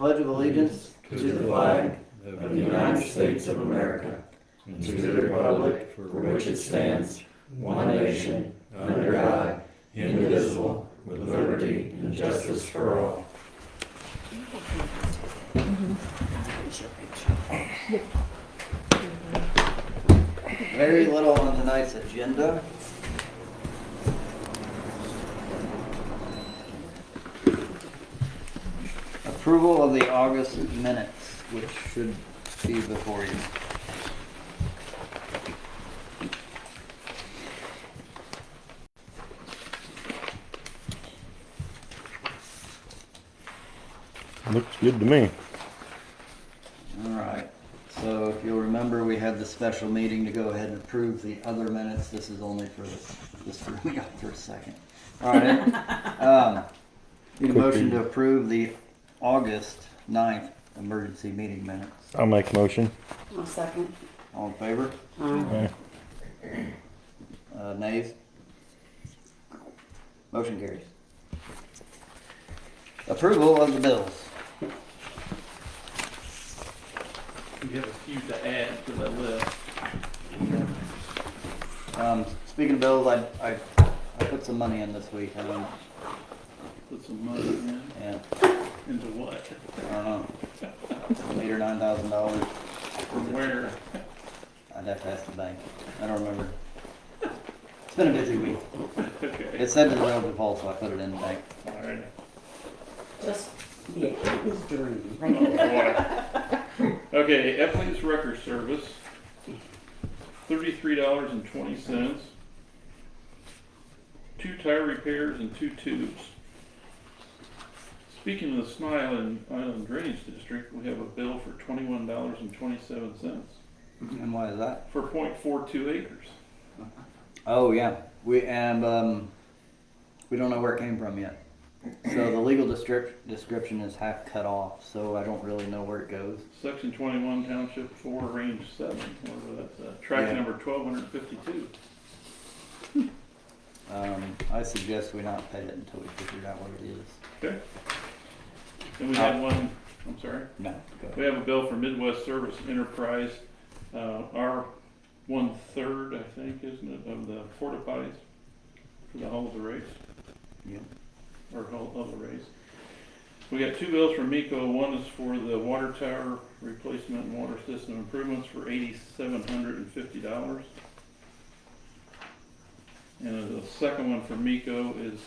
pledge of allegiance to the flag of the United States of America and to the republic for which it stands, one nation, under God, indivisible, with liberty and justice for all. Very little on tonight's agenda. Approval of the August minutes, which should be before you. Looks good to me. All right. So if you'll remember, we had the special meeting to go ahead and approve the other minutes. This is only for this threw me off for a second. All right. Need a motion to approve the August 9th emergency meeting minutes. I'll make a motion. I'll second. All in favor? Aye. Nays? Motion carries. Approval of the bills. We have a few to add to that list. Speaking of bills, I put some money in this week. Put some money in. Yeah, Into what? I don't know, $8,000 or $9,000. From where? I'd have to ask the bank. I don't remember. It's been a busy week. Okay. It said the rail default, so I put it in the bank. All right. Just the accountant's dream. Oh, boy. Okay, Eppley's Wrecker Service, $33.20. 2 tire repairs and 2 tubes. Speaking of the Sny Island Drainage District, we have a bill for $21.27 And why is that? for 0.42 acres. Oh yeah, we don't know where it came from yet. So the legal description is half cut off, so I don't really know where it goes. Section 21, Township 4, Range 7, whatever that's at. Track Yeah. number 1252. I suggest we not pay it until we figure out what it is. Okay. Then we had one, I'm sorry. No, go We ahead. have a bill for Midwest Service Enterprise, our 1/3, I think, isn't it, of the porta potties for the Hull of the Race, Yeah. or Hull of the Race. We got 2 bills from MECO. One is for the water tower replacement and water system improvements for $8,750. And the second one from MECO is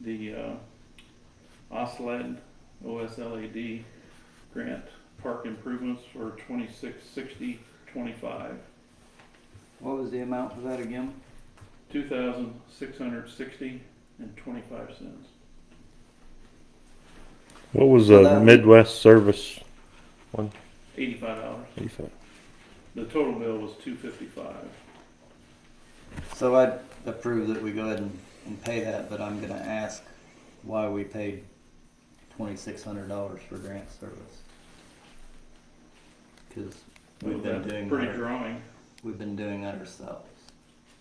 the OSLAD grant park improvements for $2660.25. What was the amount for that again? $2,660.25. What was So the that- Midwest Service one? $85. 85. The total bill was $255. So I'd approve that we go ahead and pay that, but I'm gonna ask why we paid $2,600 for grant service. Cause we've been That's doing pretty that, drawing. we've been doing that ourselves.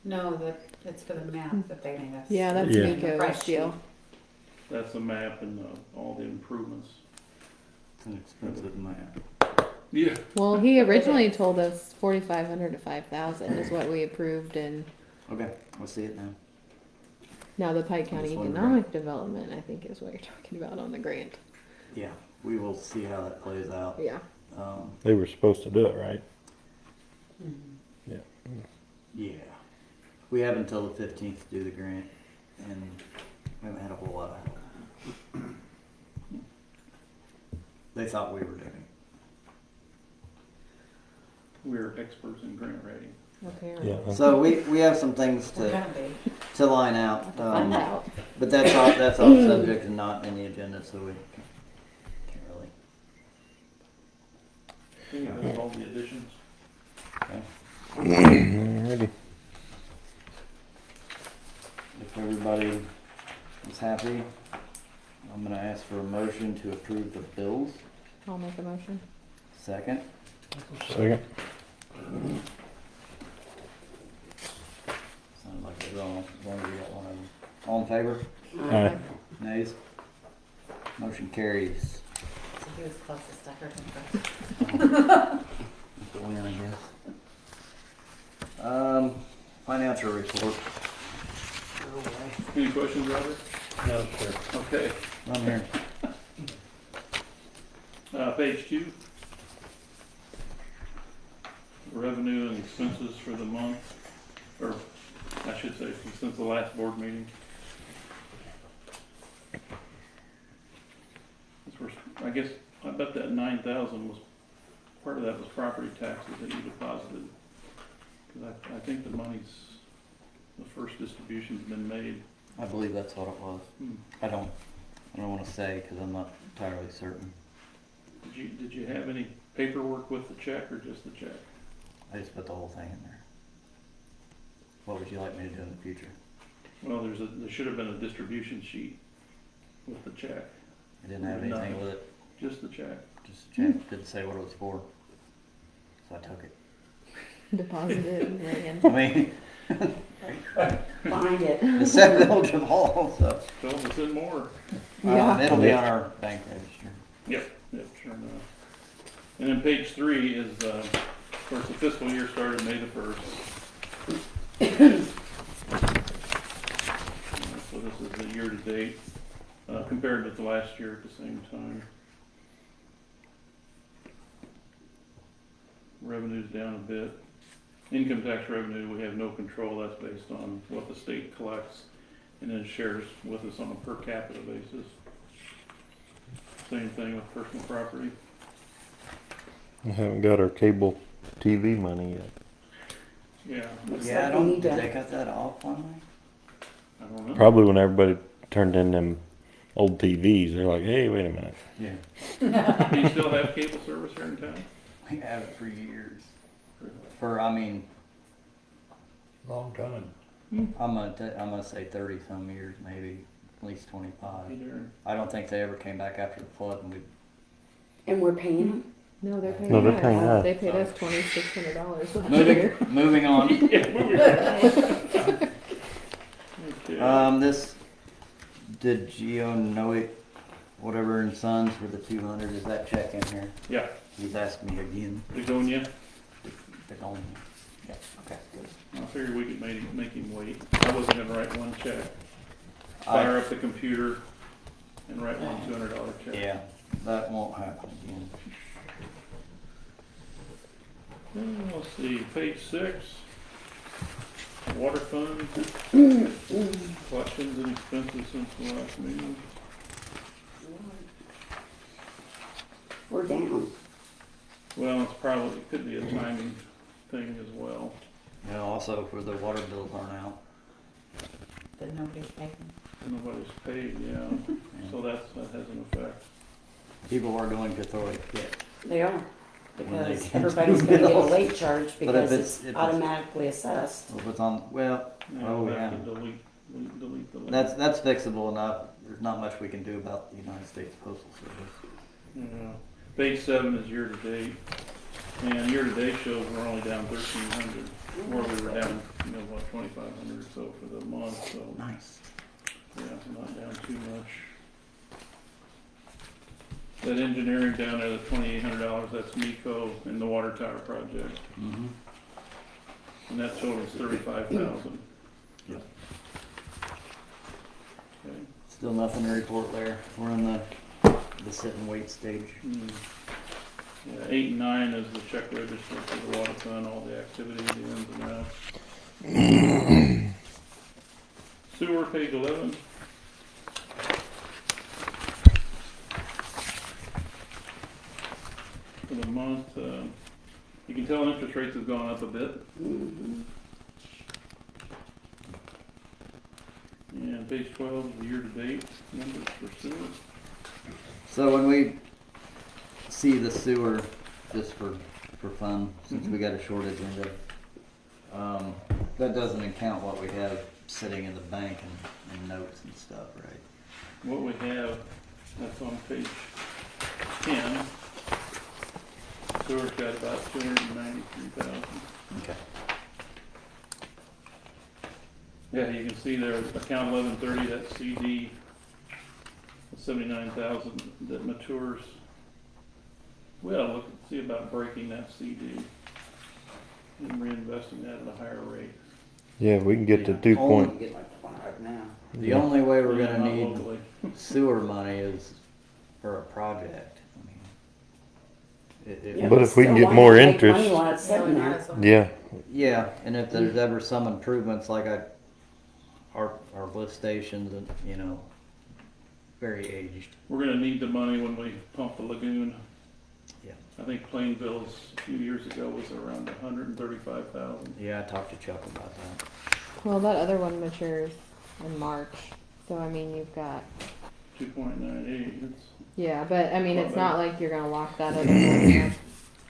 No, it's for the map that they made us. Yeah, that's Yeah. Nico's Price deal. That's the map and all the improvements. It's an expensive map. Yeah. Well, he originally told us 4,500 to 5,000 is what we approved, and Okay, we'll see it now. now the Pike County This one, Economic Development, I think, is what you're talking about on the grant. Yeah, we will see how that plays out. Yeah. They were supposed to do it, right? Yeah. We have until the 15th to do the grant, and we haven't had a whole lot of help. They thought we were doing it. We're experts in grant writing. Okay. Yeah. So we have some things We're to gonna be. line out, Find out. but that's off subject and not in the agenda, so we can't really. I think that's all the additions. Okay. Alrighty. If everybody is happy, I'm gonna ask for a motion to approve the bills. I'll make a motion. Second. Second. Sounds like it's wrong, as long as we got one of them. All in favor? Aye. Nays? Motion carries. So He was closest, I heard him first. That's a win, I guess. Financial report. Any questions, Robert? No, sir. Okay, I'm here. page 2. Revenue and expenses for the month, or I should say since the last board meeting. I guess, I bet that 9,000 was, part of that was property taxes that you deposited. Cause I think the the first distribution's been made. I believe that's what it was. I don't wanna say, cause I'm not entirely certain. Did you have any paperwork with the check or just the check? I just put the whole thing in there. What would you like me to do in the future? Well, there should have been a distribution sheet with the check, I didn't have anything with it, just the check. just a check, didn't say what it was for. So I took it. Deposited and ran. I mean, Find it. it said Village of Hall, so. Told us in more. Yeah. It'll be on our bank register. Yep, sure enough. And then page 3 is, of course, the fiscal year started May the 1st. So this is the year to date, compared with the last year at the same time. Revenue's down a bit. Income tax revenue, we have no control, that's based on what the state collects and then shares with us on a per capita basis. Same thing with personal property. I haven't got our cable TV money yet. Yeah, Looks Yeah, I like we don't, need did to- they cut that off finally? I don't know. Probably when everybody turned in them old TVs, they're like, hey, wait a minute. Yeah. Do you still have cable service here in town? We have it for years. Really? I mean, Long time. I'm gonna say 30 some years, maybe, at least 25. Hey, Darren. I don't think they ever came back after the flood and we, And we're paying them? No, they're paying No, they're us. paying us. They paid us $2,600 last year. moving on. Okay. This, did Geo know it, whatever and Sons for the 200, is that check in here? Yeah, He's asked me again. Begonia. They're going, yeah, okay, good. I figured we could make him wait. I wasn't gonna write one check. Fire up the computer and write one $200 check. Yeah, that won't happen again. Let's see, page 6. Water fund. Collections and expenses since the last meeting. We're down. Well, it could be a timing thing as well. You know, also for the water bills aren't out. That nobody's paying. Nobody's paid, yeah. So that has an effect. People are going to throw a fit. They are. When they Because can't everybody's do gonna get a bills. late charge But if because it's- it's if it's- automatically assessed. So if it's on, well, Yeah, oh we'll yeah. have to delete the link. That's fixable enough. There's not much we can do about the United States Postal Service. Yeah. Page 7 is year to date, and year to date shows we're only down 1,300, where we were down, 2,500 or so for the month. So Nice. yeah, not down too much. That engineering down there, the $2,800, that's MECO and the water tower project, Mm-hmm. and that totals $35,000. Yeah. Okay. Still nothing to report there. We're in the sit and wait stage. Yeah, 8 and 9 is the check register for the water fund, all the activity, the ins and outs. Sewer, page 11. For the month, you can tell interest rates have gone up a bit. Mhm. And page 12 is the year-to-date numbers for sewer. So when we see the sewer, just for fun, since we got a shortage in it, that doesn't account what we have sitting in the bank and notes and stuff, right? What we have, that's on page 10. Sewer's got about 293,000. Okay. Yeah, you can see there, account 1130, that CD, 79,000 that matures We ought to look, see about breaking that CD and reinvesting that at a higher rate. Yeah, we can get to Yeah. 2 Only- point. You get like 5 now. The only way we're Yeah, gonna not need locally. sewer money is for a project. I mean, Yeah, But if we can still, get why more not make interest- money while it's sitting there? Yeah, yeah, and if there's ever some improvements like our lift stations and, you know, very aged. We're gonna need the money when we pump the lagoon. Yeah. I think Plainville's a few years ago was around 135,000. Yeah, I talked to Chuck about that. Well, that other one matures in March, so I mean, you've got, 2.98, it's, yeah, but I mean, Well, it's not like you're gonna lock that other one up.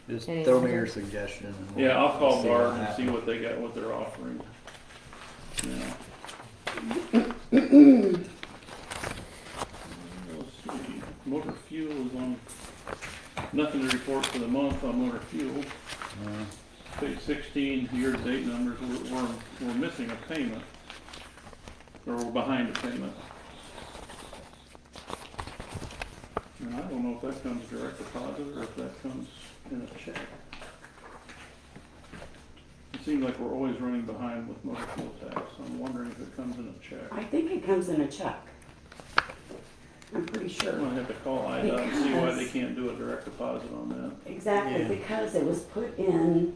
Just Any throw me longer? your suggestion. And we'll- yeah, I'll call we'll see Bart what and see happens. what they got, what they're offering. Yeah. Let's see, motor fuel is on, nothing to report for the month on motor fuel. Page 16, year-to-date numbers, we're missing a payment, or we're behind a payment. And I don't know if that comes direct deposit or if that comes in a check. It seems like we're always running behind with motor fuel tax. I'm wondering if it comes in a check. I think it comes in a check. I'm pretty I'm sure. gonna have to call IDOT and see why they Because- can't do a direct deposit on that. Exactly, Yeah. because it was put in,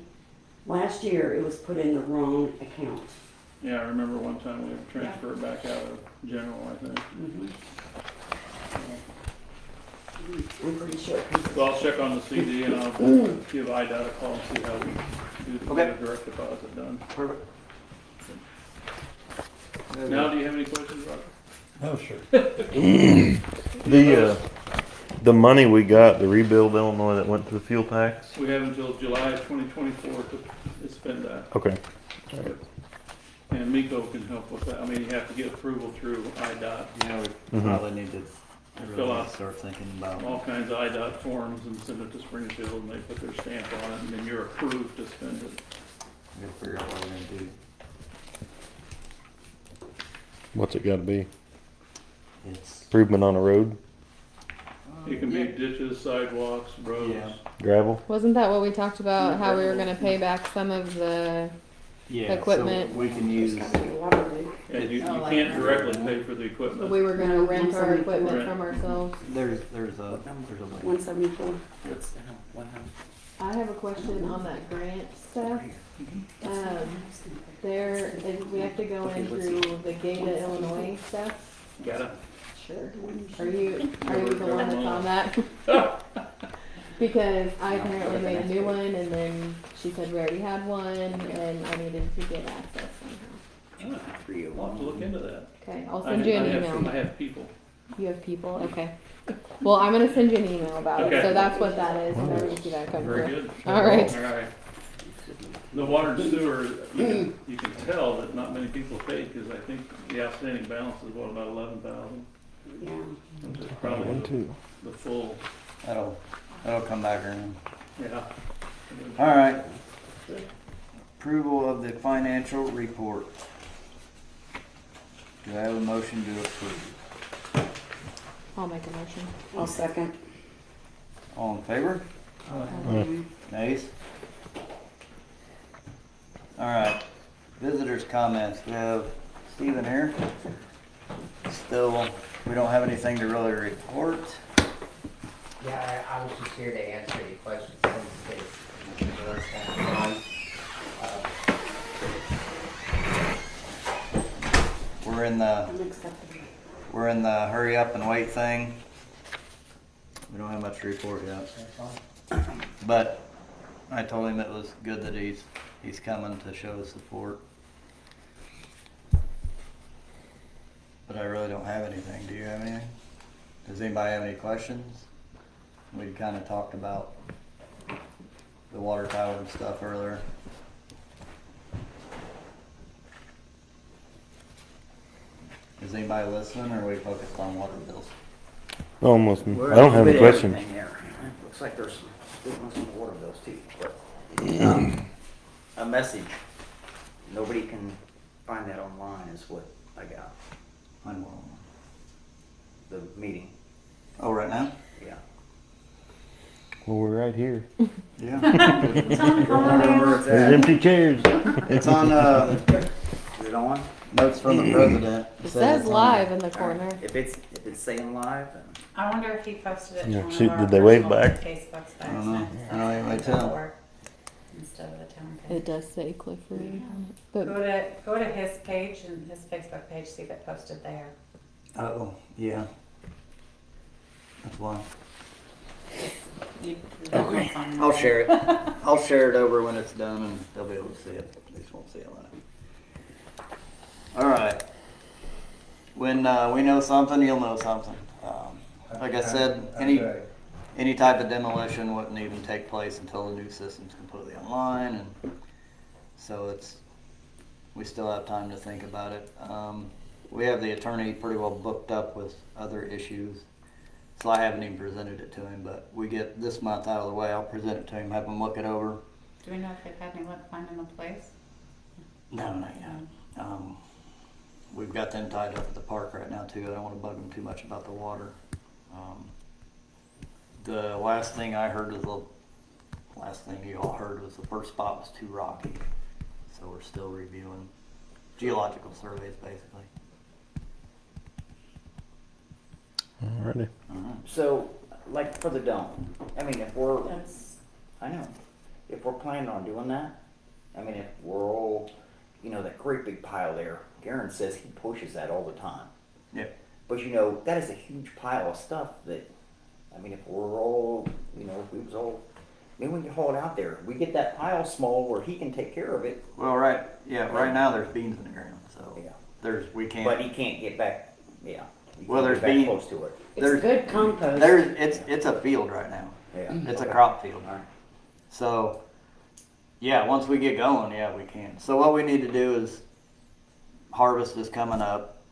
last year, it was put in the wrong account. Yeah, I remember one time we had to transfer it back out of general, I think. Mhm. I'm pretty sure it comes. So I'll check on the CD and I'll give IDOT a call and see how we do the Okay. direct deposit done. Perfect. Now, do you have any questions, Roger? No, sir. the money we got to rebuild Illinois that went to the fuel tax. We have until July of 2024 to spend that. Okay. And Miko can help with that. I mean, you have to get approval through IDOT, Yeah, we Mhm. probably need to Fill really out start thinking about. all kinds of IDOT forms and send it to Springfield and they put their stamp on it and then you're approved to spend it. We'll figure out what we're gonna do. What's it got to be? It's Improvement on a road, It can be yeah. ditches, sidewalks, roads. Yeah. gravel. Wasn't that what we talked about, how we were gonna pay back some of the, Yeah, Equipment. so we can use. It's gotta be water, dude. Yeah, you Oh, like can't that. directly pay for the equipment. we were gonna rent our 174. equipment from ourselves? There's a link. 174. I have a question on that grant stuff. We have to go in through the Gata, Illinois stuff. Gotta. Sure. Are you the one that's on that? Because I apparently made a new one and then she said we already had one and I needed to get access somehow. I'll have to look into that. Okay, I'll send you an I email. have people. You have people? Okay. Well, I'm gonna send you an email about it, Okay. so that's what that is, and then you see that come Very through. good. All right. All right. The water and sewer, you can tell that not many people pay because I think the outstanding balance is what, about 11,000? Yeah. Which is probably One, two. the full, That'll come back around. yeah. All right. Approval of the financial report. Do I have a motion to approve? I'll make a motion. I'll second. All in favor? Nays? All right. Visitors' comments. We have Stephen here. Still, we don't have anything to really report. Yeah, I was just here to answer any questions since it's last time on. Unacceptable. We're in the hurry up and wait thing. We don't have much to report yet. That's all. But I told him it was good that he's coming to show his support. But I really don't have anything. Do you have anything? Does anybody have any questions? We kind of talked about the water tower and stuff earlier. Is anybody listening or are we focused on water bills? Almost. I don't have any questions. Looks like there's big ones on the water bills too, but, a message, nobody can find that online is what I got, On what? the meeting, Oh, right now? yeah. Well, we're right here. Yeah. It's on the Remember it's There's at. empty chairs. It's on, Is it on? notes from the president. It says it's on live there. in the corner. If it's saying live, then I wonder if he posted it to Yeah, one shoot, of our did they wave personal back? Facebooks by I don't know. accident. I don't even tell. Or instead of the town page. It does say Cliff Reed on it. But Go to his page and his Facebook page, see if it posted there. Oh, yeah. That's why. Okay. I'll share it. I'll share it over when it's done and they'll be able to see it. They just won't see it live. All right. When we know something, you'll know something. Like I said, any type of demolition wouldn't even take place until the new system's completely online, and so we still have time to think about it. We have the attorney pretty well booked up with other issues, so I haven't even presented it to him, but we get this month out of the way, I'll present it to him, have him look it over. Do we know if they've had any luck finding a place? No, not yet. We've got them tied up at the park right now too. I don't want to bug them too much about the water. The last thing I heard was last thing you all heard was the first spot was too rocky. So we're still reviewing geological surveys basically. Alrighty. so like for the dome. I mean, I know. If we're planning on doing that, I mean, if we're all, that great big pile there. Garen says he pushes that all the time. Yeah. But that is a huge pile of stuff that, I mean, if we're all, if we was all, maybe we can haul it out there. We get that pile small where he can take care of it. Well, right now there's beans in the ground, so Yeah. we can't. But he can't get back, yeah. He Well, can't there's get back beans. close to it. There's- It's good compost. It's a field right now. Yeah. It's a crop field. All right. So, yeah, once we get going, we can. So what we need to do is, harvest is coming up.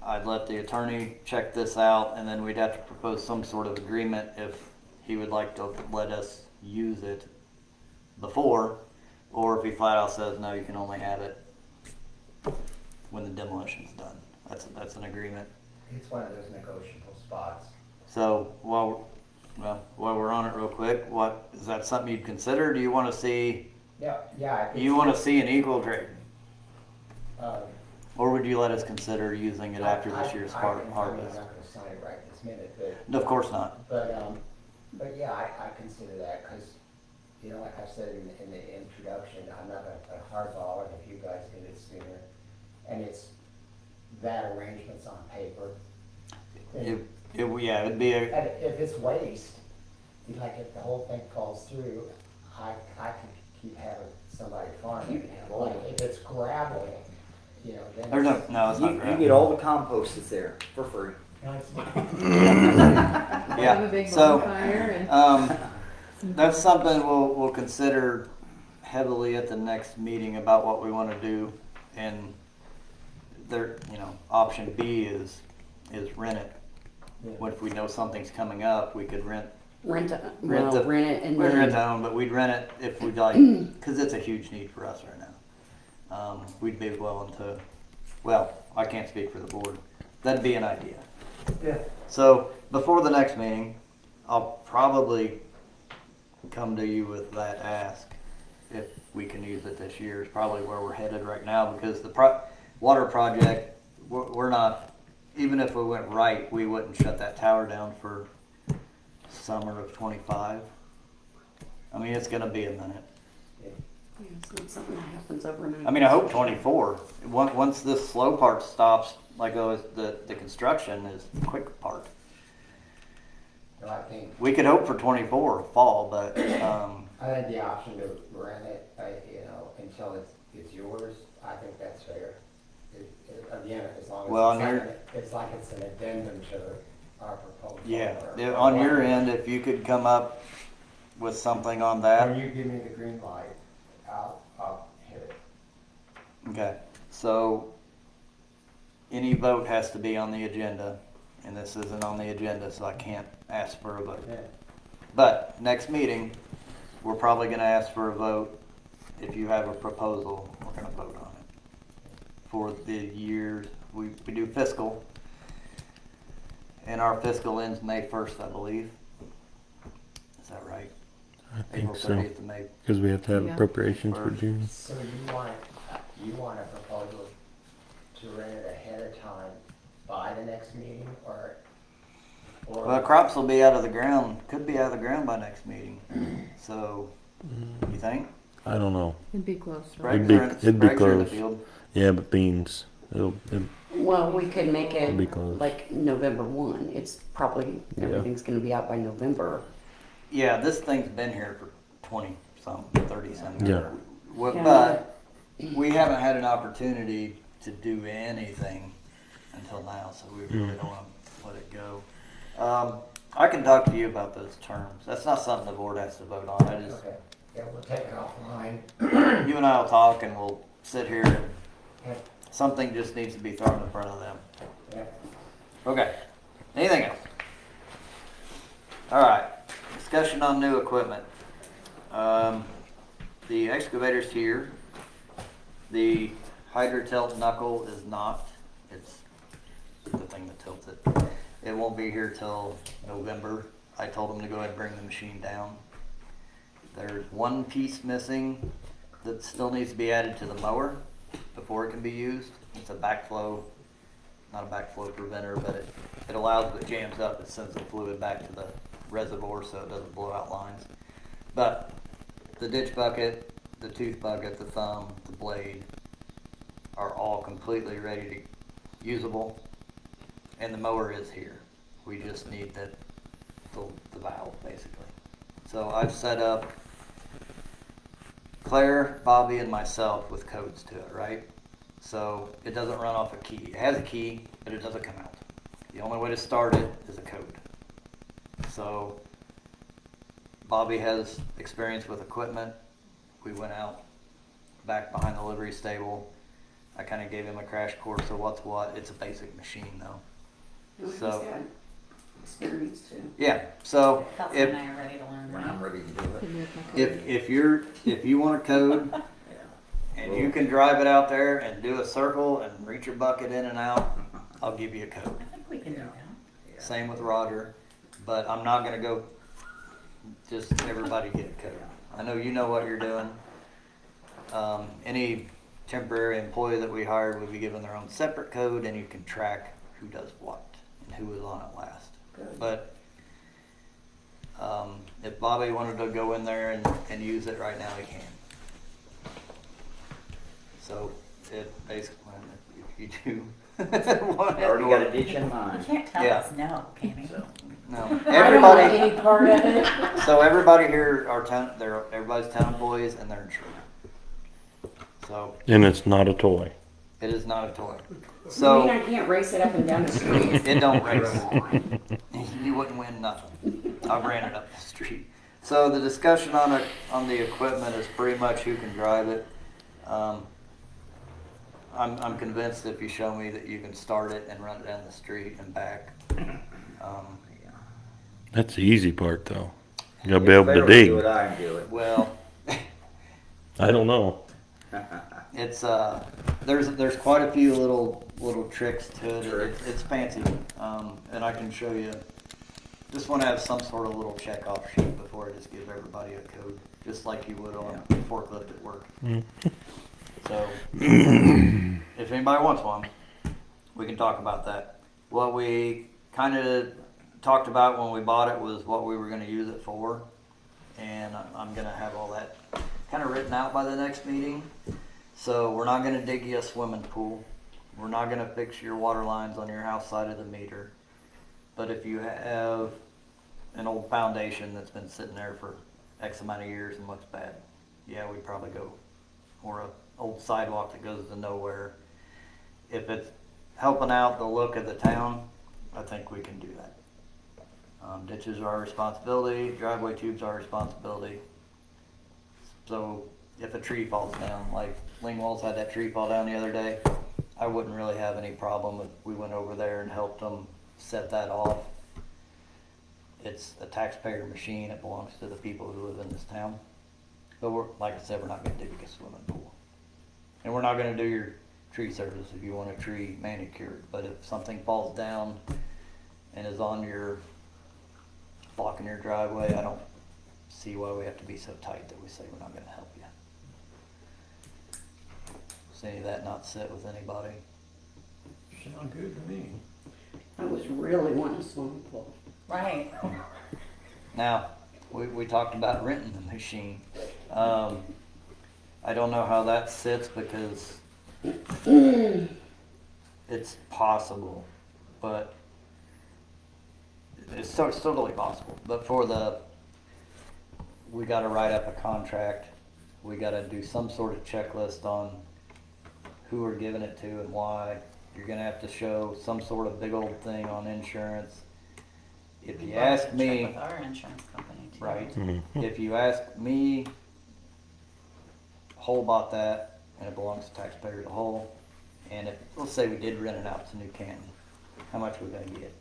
I'd let the attorney check this out, and then we'd have to propose some sort of agreement if he would like to let us use it before, or if he flat out says, no, you can only have it when the demolition's done. That's an agreement. It's one of those negotiable spots. So while we're on it real quick, is that something you'd consider? Do you want to see? Yeah, I think. You want to see an equal trade, Um, or would you let us consider using it after this year's I'm harvest? not gonna sign it right this minute, but. No, of course not. But yeah, I consider that, cause, like I said in the introduction, I'm not gonna put hardball if you guys get it sooner. And it's that arrangements on paper. It'd be a. And if it's waste, like if the whole thing falls through, I can keep having somebody farm You it. can have all Like of it. if it's gravel, then. There's no, it's not You gravel. get all the compost that's there for free. have a Yeah. big So, bonfire and that's something we'll consider heavily at the next meeting about what we want to do, and there, option B is rent it. What if we know something's coming up, we could rent Rent it, Rent the- rent it and We'd rent then, our own, but we'd rent it if we'd like, because it's a huge need for us right now. We'd be willing to, I can't speak for the board. That'd be an idea. Yeah. So before the next meeting, I'll probably come to you with that ask. If we can use it this year is probably where we're headed right now, because the water project, we're not, even if we went right, we wouldn't shut that tower down for summer of 25. I mean, it's gonna be a minute. it's not something that happens overnight. I mean, I hope 24. Once this slow part stops, like the construction is the quick part. So I think, We could hope for 24 fall, but I think the option to rent it, until it's yours, I think that's fair. Again, as long as Well, it's on your- like, it's like it's an addendum to our proposal. yeah, or on your whatever. end, if you could come up with something on When that. you give me the green light, I'll hit it. Okay, so any vote has to be on the agenda, and this isn't on the agenda, so I can't ask for a vote. Yeah. But next meeting, we're probably gonna ask for a vote. If you have a proposal, we're gonna vote on it. For the years, we do fiscal, and our fiscal ends May 1st, I believe. Is that right? I April think so. 30th of May. Because we have to have Yeah. appropriations for June. So you want a proposal to rent it ahead of time by the next meeting, or? Well, crops will be out of the ground, could be out of the ground by next meeting. So, you think? I don't know. It'd be close, Spragues right? It'd be- are in- it'd be Spragues are in the close. field. Yeah, but beans. Well, we could make It'll be it close. like November 1. It's probably, Yeah. everything's gonna be out by November. Yeah, this thing's been here for 20 some, 30 some. Yeah. Well, Yeah. but we haven't had an opportunity to do anything until now, so we really don't want to let it go. I can talk to you about those terms. That's not something the board has to vote on. I just, Okay, yeah, we'll take it offline. you and I will talk and we'll sit here and Okay. something just needs to be thrown in front of them. Yeah. Okay. Anything else? All right. Discussion on new equipment. The excavator's here. The hydrotilt knuckle is not. It's the thing that tilts it. It won't be here till November. I told them to go ahead and bring the machine down. There's one piece missing that still needs to be added to the mower before it can be used. It's a backflow, not a backflow preventer, but it allows, if it jams up, it sends the fluid back to the reservoir so it doesn't blow out lines. But the ditch bucket, the tooth bucket, the thumb, the blade are all completely ready to usable, and the mower is here. We just need the valve, basically. So I've set up Claire, Bobby, and myself with codes to it, right? So it doesn't run off a key. It has a key, but it doesn't come out. The only way to start it is a code. So Bobby has experience with equipment. We went out back behind the livery stable. I kind of gave him a crash course of what's what. It's a basic machine though. He's So- got experience too. Yeah, so Kelsey if, and I are ready to learn. When I'm ready to do it. Couldn't make my code. if you want a code Yeah. and you can drive it out there and do a circle and reach your bucket in and out, I'll give you a code. I think we can do that. Yeah. Same with Roger, but I'm not gonna go just everybody get a code. I know you know what you're doing. Any temporary employee that we hired would be given their own separate code, and you can track who does what and who was on it last. Good. But if Bobby wanted to go in there and use it right now, he can. So it basically, if you do. I already got a ditch in You mind. can't tell Yeah. us no, can you? So, No, I don't want everybody. any part of it. So everybody here are everybody's town employees and they're insured. So And it's not a toy. it is not a toy. I mean, So I can't race it up and down the street. it don't race. Come on. You wouldn't win nothing. I ran it up the street. So the discussion on the equipment is pretty much who can drive it. I'm convinced if you show me that you can start it and run it down the street and back. That's the easy part, though. You gotta it's be able better to do it, dig. I can do it. Well, I don't know. it's there's quite a few little tricks to it. Tricks. It's fancy, and I can show you. Just want to have some sort of little check off sheet before I just give everybody a code, just like you would on a forklift at work. So, if anybody wants one, we can talk about that. What we kind of talked about when we bought it was what we were going to use it for, and I'm going to have all that kind of written out by the next meeting. So we're not going to dig you a swimming pool. We're not going to fix your water lines on your house side of the meter. But if you have an old foundation that's been sitting there for X amount of years and looks bad, yeah, we'd probably go. Or an old sidewalk that goes to nowhere. If it's helping out the look of the town, I think we can do that. Ditches are our responsibility, driveway tubes are our responsibility. So if a tree falls down, like Lingwall's had that tree fall down the other day, I wouldn't really have any problem if we went over there and helped them set that off. It's a taxpayer machine, it belongs to the people who live in this town. But we're, like I said, we're not gonna dig a swimming pool. And we're not gonna do your tree service if you want a tree manicured, but if something falls down and is on your, blocking your driveway, see why we have to be so tight that we say we're not gonna help you. Does any of that not sit with anybody? Sound good to me. I was really wanting a swimming pool. Right. Now, we talked about renting the machine. I don't know how that sits because it's possible, but it's totally possible. But we gotta write up a contract. We gotta do some sort of checklist on who we're giving it to and why. You're gonna have to show some sort of big old thing on insurance. If you ask me, Check with our insurance company too. right, Mhm. if you ask me, Hull bought that, and it belongs to taxpayers to Hull. And if, let's say we did rent it out to New Canton, how much we gonna get?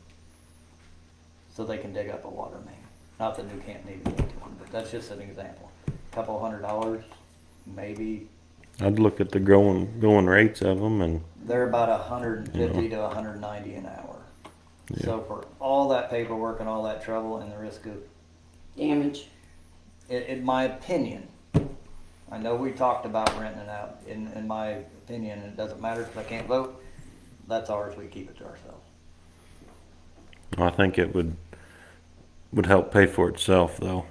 So they can dig up a water main. Not that New Canton needed one, but that's just an example. Couple $100, maybe. I'd look at the going rates of them, and They're about 150 to 190 an hour. Yeah. So for all that paperwork and all that trouble and the risk of, Damage. in my opinion, I know we talked about renting it out. In my opinion, it doesn't matter if I can't vote. That's ours. We keep it to ourselves. I think it would help pay for itself, though.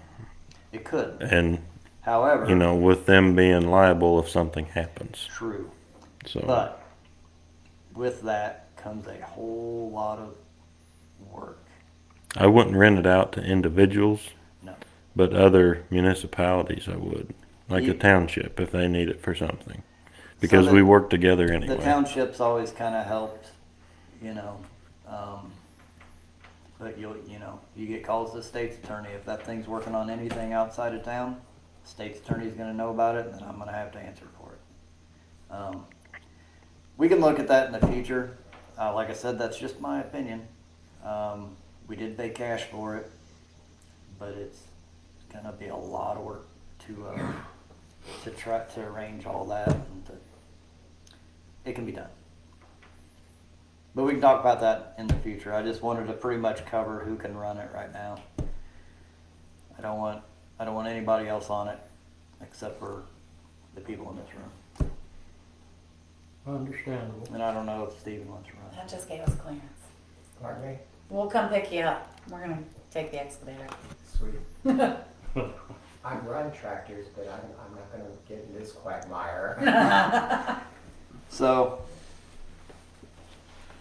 It could. And However, you know, with them being liable if something happens. true. So But with that comes a whole lot of work. I wouldn't rent it out to individuals, No. but other municipalities I would, like You- the township if they need it for something, because the- we work together anyway. The township's always kind of helped, but you get calls to the state's attorney. If that thing's working on anything outside of town, the state's attorney's gonna know about it, and then I'm gonna have to answer for it. We can look at that in the future. Like I said, that's just my opinion. We did pay cash for it, but it's gonna be a lot of work to try to arrange all that, and it can be done. But we can talk about that in the future. I just wanted to pretty much cover who can run it right now. I don't want anybody else on it except for the people in this room. Understandable. And I don't know if Steven wants to run That it. just gave us clearance. Pardon me? We'll come pick you up. We're gonna take the excavator. Sweet. I run tractors, but I'm not gonna get in this quagmire. So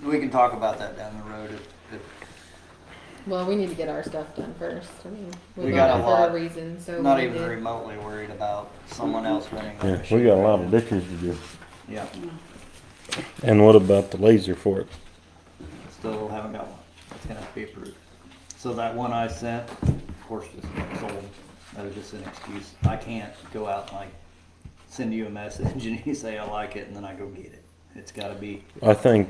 we can talk about that down the road if Well, we need to get our stuff done first. I mean, We we got got a it for lot. a reason, so not we even need to- remotely worried about someone else running the Yeah, machine. we got a lot of ditches to do. Yeah, And what about the laser for it? still haven't got one. It's gonna have to be approved. So that one I sent, of course, just got sold. That was just an excuse. I can't go out and like send you a message and you say I like it and then I go get it. It's gotta be I think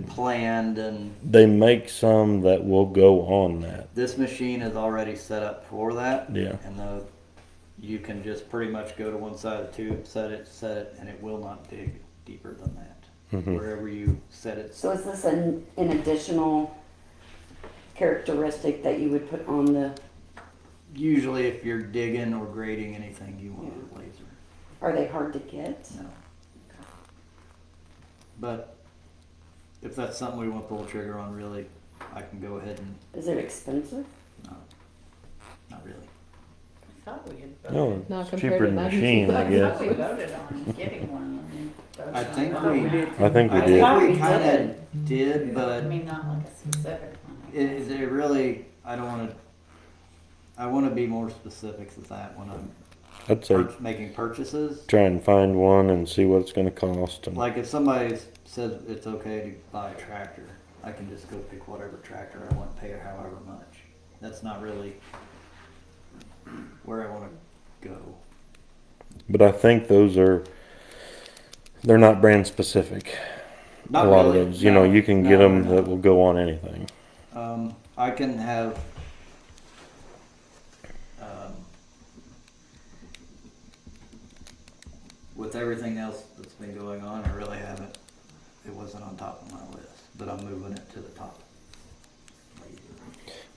planned, and they make some that will go on that. this machine is already set up for that. Yeah. And you can just pretty much go to one side of the tube, set it, and it will not dig deeper than that. Mhm. Wherever you set it. So is this an additional characteristic that you would put on the, Usually if you're digging or grading anything, you want a laser. are they hard to get? No. But if that's something we want to pull the trigger on, really, I can go ahead and, Is it expensive? no, not really. I thought we had No, voted. Not it's compared cheaper to than the 90. machine, I I thought guess. we voted on getting one. and voted I on think it. we- I think we I did. think we We kinda did, I but mean, not like a specific one. it really, I wanna be more specific with that when I'm I'd say making purchases. try and find one and see what it's going to cost. And Like if somebody says it's okay to buy a tractor, I can just go pick whatever tractor I want, pay however much. That's not really where I wanna go. But I think they're not brand specific. Not a lot really. of those, you know, you can get No, them no. that will go on anything. I can have, with everything else that's been going on, I really haven't, it wasn't on top of my list, but I'm moving it to the top.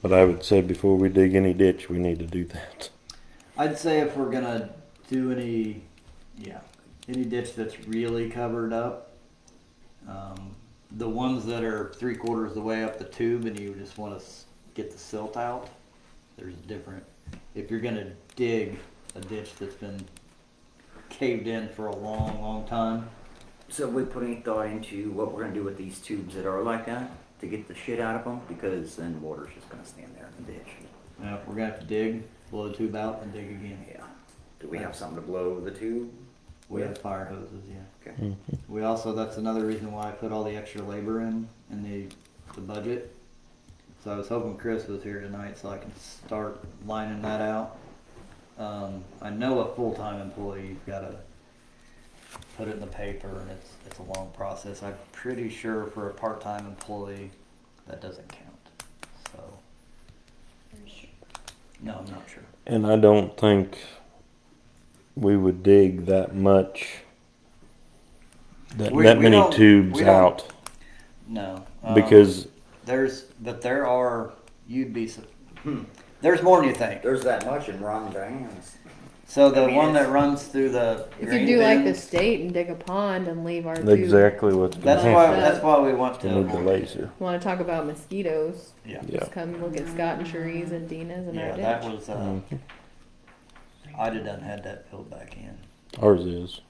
But I would say before we dig any ditch, we need to do that. I'd say if we're gonna do any ditch that's really covered up, the ones that are 3/4 of the way up the tube and you just want to get the silt out, there's different. If you're gonna dig a ditch that's been caved in for a long, long time, So have we put any thought into what we're gonna do with these tubes that are like that to get the shit out of them? Because then water's just gonna stand there in the ditch. we're gonna have to dig, blow the tube out, and dig again. Yeah. Do we have something to blow the tube? We have fire hoses, yeah. Okay. We also, that's another reason why I put all the extra labor in the budget. So I was hoping Chris was here tonight so I can start lining that out. I know a full-time employee, you've gotta put it in the paper and it's a long process. I'm pretty sure for a part-time employee, that doesn't count, so. No, I'm not sure. And I don't think we would dig that much, that We many don't- tubes we don't- out, No. because There are, you'd be, there's more than you think. There's that much in Ron Van's. So the I mean, one it's- that runs through the We drain could do like the bins, state and dig a pond and leave our tube. exactly what's That's going why, on. that's why we want We need the to, laser. Want to talk about mosquitoes? yeah. Yeah. Just come look at Scott and Cherie's and Dina's and Yeah, our that ditch. was, Mhm. I'd have done had that filled back in. Ours is.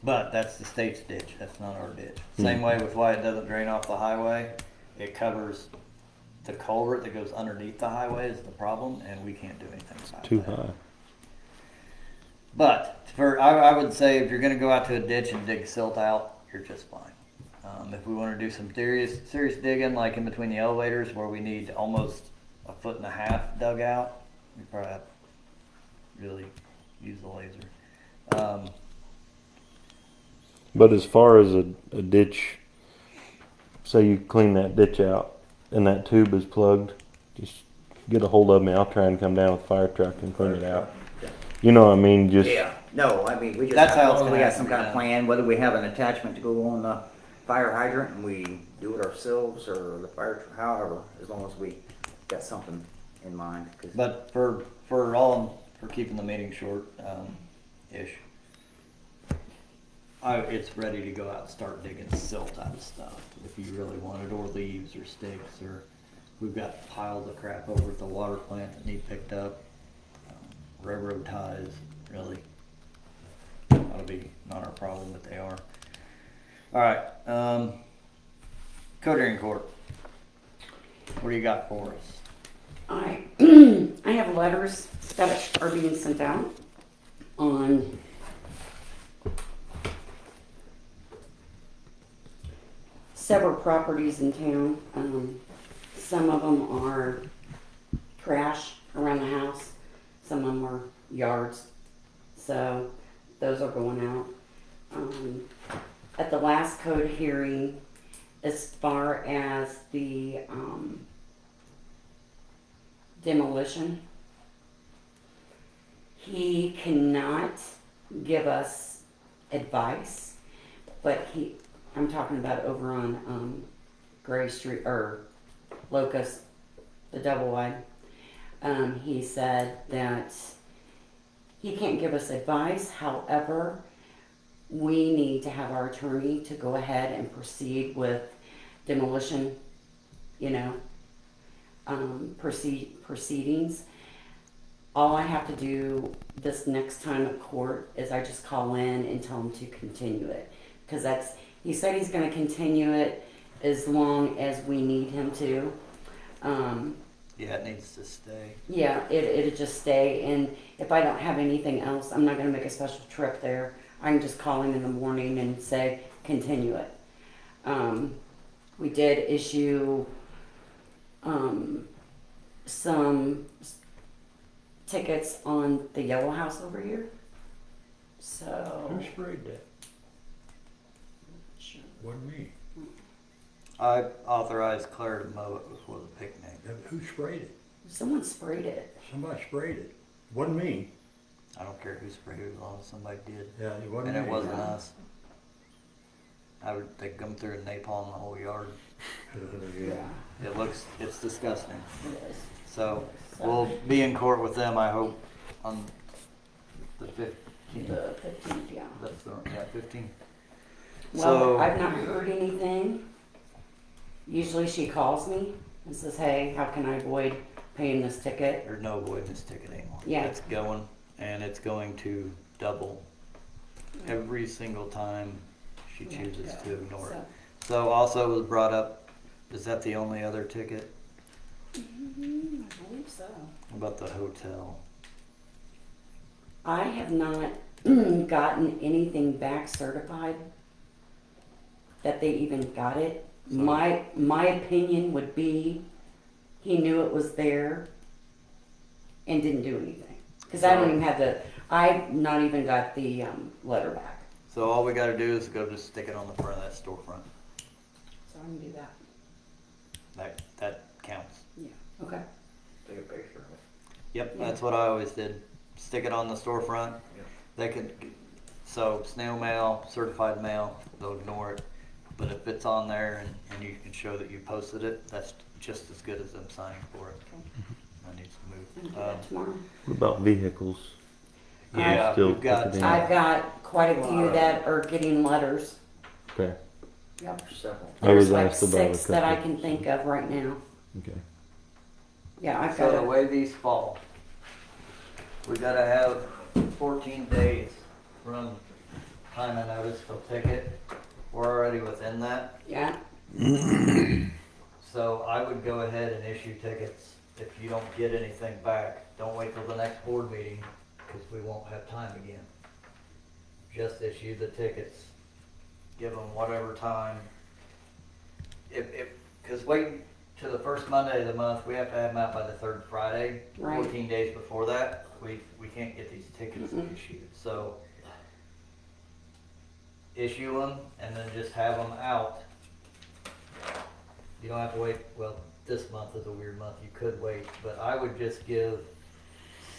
But that's the state's ditch, that's not our ditch. Same way with why it doesn't drain off the highway, it covers the culvert that goes underneath the highway is the problem, and we can't do anything about that. Too high. But I would say if you're gonna go out to a ditch and dig silt out, you're just fine. If we wanna do some serious digging, like in between the elevators where we need almost 1.5 feet dug out, we probably have to really use the laser. But as far as a ditch, say you clean that ditch out and that tube is plugged, just get a hold of me. I'll try and come down with a fire truck and clean it out. You know what I mean? Just Yeah. No, I mean, we just That's have, how it's we gonna got have some to kind be of done. plan, whether we have an attachment to go on the fire hydrant and we do it ourselves or the fire, however, as long as we got something in mind. 'Cause But for keeping the meeting short, ish, it's ready to go out and start digging silt out of stuff if you really wanted, or leaves or sticks, or we've got piles of crap over at the water plant that need picked up. Railroad ties, really. That'll be not our problem, but they are. Alright, Codering Court. What do you got for us? I have letters that are being sent out on several properties in town. Some of them are trash around the house. Some of them are yards. So those are going out. At the last code hearing, as far as the demolition, he cannot give us advice, but I'm talking about over on Gray Street, or Locust, the double wide. He said that he can't give us advice, however, we need to have our attorney to go ahead and proceed with demolition, proceedings. All I have to do this next time at court is I just call in and tell him to continue it. Because he said he's gonna continue it as long as we need him to. Yeah, it needs to stay. Yeah, it'll just stay, and if I don't have anything else, I'm not gonna make a special trip there. I can just call him in the morning and say, continue it. We did issue, some tickets on the Yellow House over here. So, Who sprayed that? Wasn't me. I authorized Claire to mow it before the picnic. Who sprayed it? someone sprayed it. Somebody sprayed it. Wasn't me. I don't care who sprayed it, as long as somebody did. Yeah, it wasn't And me. it wasn't us. They come through and napalm the whole yard. Yeah. It's disgusting. It is. So, we'll be in court with them, I hope, on the 15th. The 15th, yeah. That's the, yeah, 15th. Well, So- I've not heard anything. Usually she calls me and says, hey, how can I avoid paying this ticket? There's no avoiding this ticket anymore. Yeah. It's going, and it's going to double every single time she chooses to ignore it. So also was brought up, is that the only other ticket? I believe so. About the hotel? I have not gotten anything back certified that they even got it. So- My opinion would be he knew it was there and didn't do anything. Because I don't even have I've not even got the letter back. So all we gotta do is go just stick it on the front of that storefront. So I'm gonna do that. That counts. Okay. Take a picture of it. Yep, Yeah. that's what I always did. Stick it on the storefront. Yeah. They could, so snail mail, certified mail, they'll ignore it. But if it's on there and you can show that you posted it, that's just as good as them signing for it. That needs I'll to do move. that tomorrow. What about vehicles? Yeah, Still we've got, put it in. I've got quite a few that are getting letters. Okay. Yep. Several. I was There's like asked about a 6 that I couple. can think of right now. Okay. Yeah, I've so got the way these fall, we gotta have 14 days from time of notice till ticket. We're already within that. Yeah. So I would go ahead and issue tickets if you don't get anything back. Don't wait till the next board meeting, because we won't have time again. Just issue the tickets. Give them whatever time. Because waiting to the first Monday of the month, we have to have them out by the third Friday. Right. 14 days before that, we can't get these tickets issued. So issue them and then just have them out. You don't have to wait, well, this month is a weird month, you could wait, but I would just give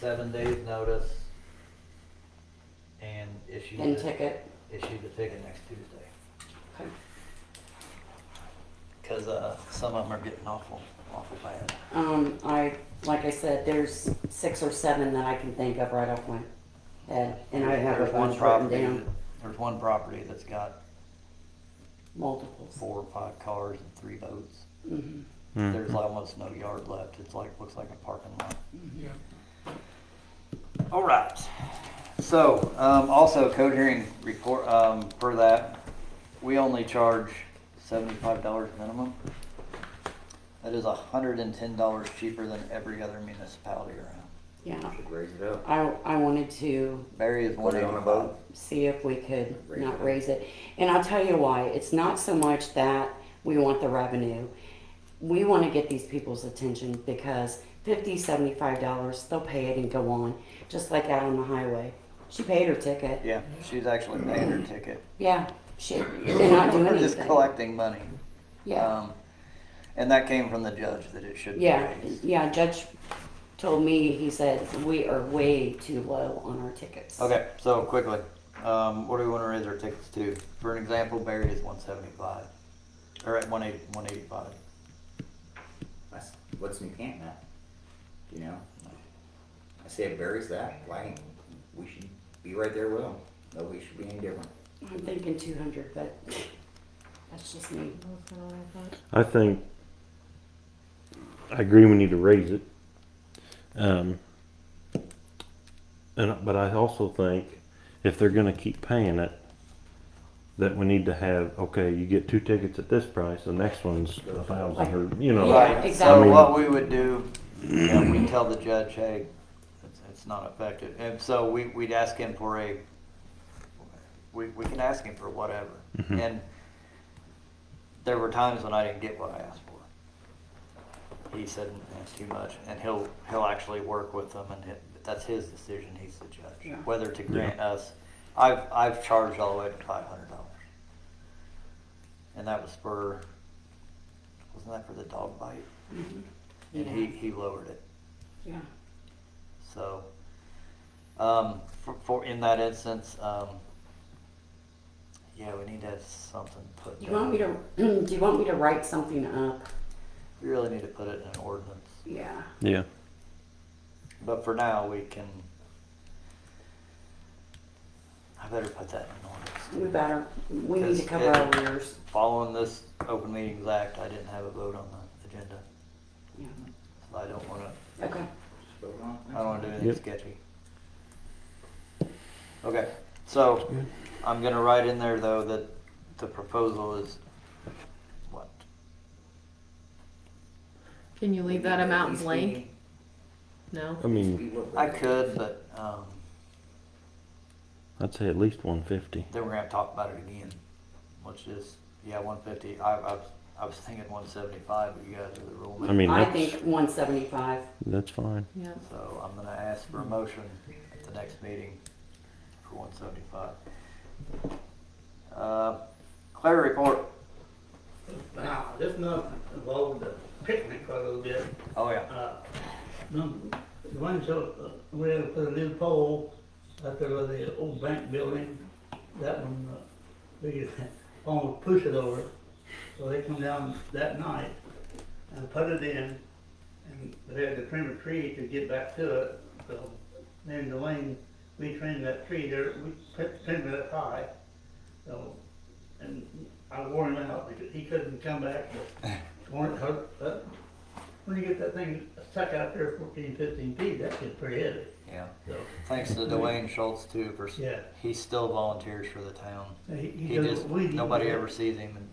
7 days notice and issue And the ticket. ticket next Tuesday. Okay. Cause some of them are getting awful bad. Like I said, there's 6 or 7 that I can think of right off my head, and I have a There's one bunch written property, down. there's one property that's got Multiples. 4 or 5 cars and 3 boats. Hmm. There's almost no yard left, it's like, looks like a parking lot. All right. So, also code hearing report, for that, we only charge $75 minimum. That is $110 cheaper than every other municipality around. Yeah. Should raise it up. I wanted to Barry is Put it on a 185. boat. see if we could Raise not it. raise it. And I'll tell you why. It's not so much that we want the revenue. We want to get these people's attention because $50, $75, they'll pay it and go on. Just like out on the highway. She paid her ticket. Yeah, she's actually paying her ticket. Yeah. They're not doing We're anything. just collecting money. Yeah. And that came from the judge that it should be Yeah. raised. Yeah. Judge told me, he said, we are way too low on our tickets. Okay, so quickly, what do we want to raise our tickets to? For an example, Barry is 175, or at 185. That's what's New Canton at. You know? I say it varies that. Why we should be right there with them. Nobody should be any different. I'm thinking 200, but that's just me. I think I agree we need to raise it. But I also think if they're gonna keep paying it, that we need to have, okay, you get 2 tickets at this price, the next one's 1,000 or, you know. Yeah, Right, exactly. so what we would do, we tell the judge, hey, it's not effective. And so we'd ask him for we can ask him for whatever. Mhm. And there were times when I didn't get what I asked for. He said that's too much, and he'll actually work with them, and that's his decision. He's the judge, Yeah. whether to grant us. I've charged all the way to $500, and that was for, wasn't that for the dog bite? Mhm. And Yeah. he lowered it. Yeah. So, for in that instance, yeah, we need to have something put Do down. you want me to? Do you want me to write something up? We really need to put it in an ordinance. Yeah. Yeah. but for now, we can, I better put that in ordinance. We better, we need to Because cover our rears. Following this Open Meetings Act, I didn't have a vote on the agenda, Yeah. so I don't wanna, Okay. Just vote on it. I don't wanna do anything Yep. sketchy. Okay, so, I'm gonna write in there though that the proposal is, what? Can you leave that amount blank? No? I mean, I could, but, I'd say at least 150. then we're gonna have to talk about it again, which is, yeah, 150, I was thinking 175, but you guys are the rule I mean, I that's, think 175. that's fine. Yeah. So I'm gonna ask for a motion at the next meeting for 175. Claire report. Now, this not involved the picnic quite a little bit. Oh, yeah. The one so, we had to put a new pole out there by the old bank building. That one, we almost push it over. So they come down that night and put it in, and they had to trim a tree to get back to it. So then Dwayne, we trimmed that tree there, we trimmed it up high. So, and I wore him out because he couldn't come back, but when you get that thing stuck out there 14, 15 feet, that gets pretty heavy. Yeah. So, Thanks to Dwayne Schultz too, for, yeah. he still volunteers for the town. He does just, weeding. nobody ever sees him. And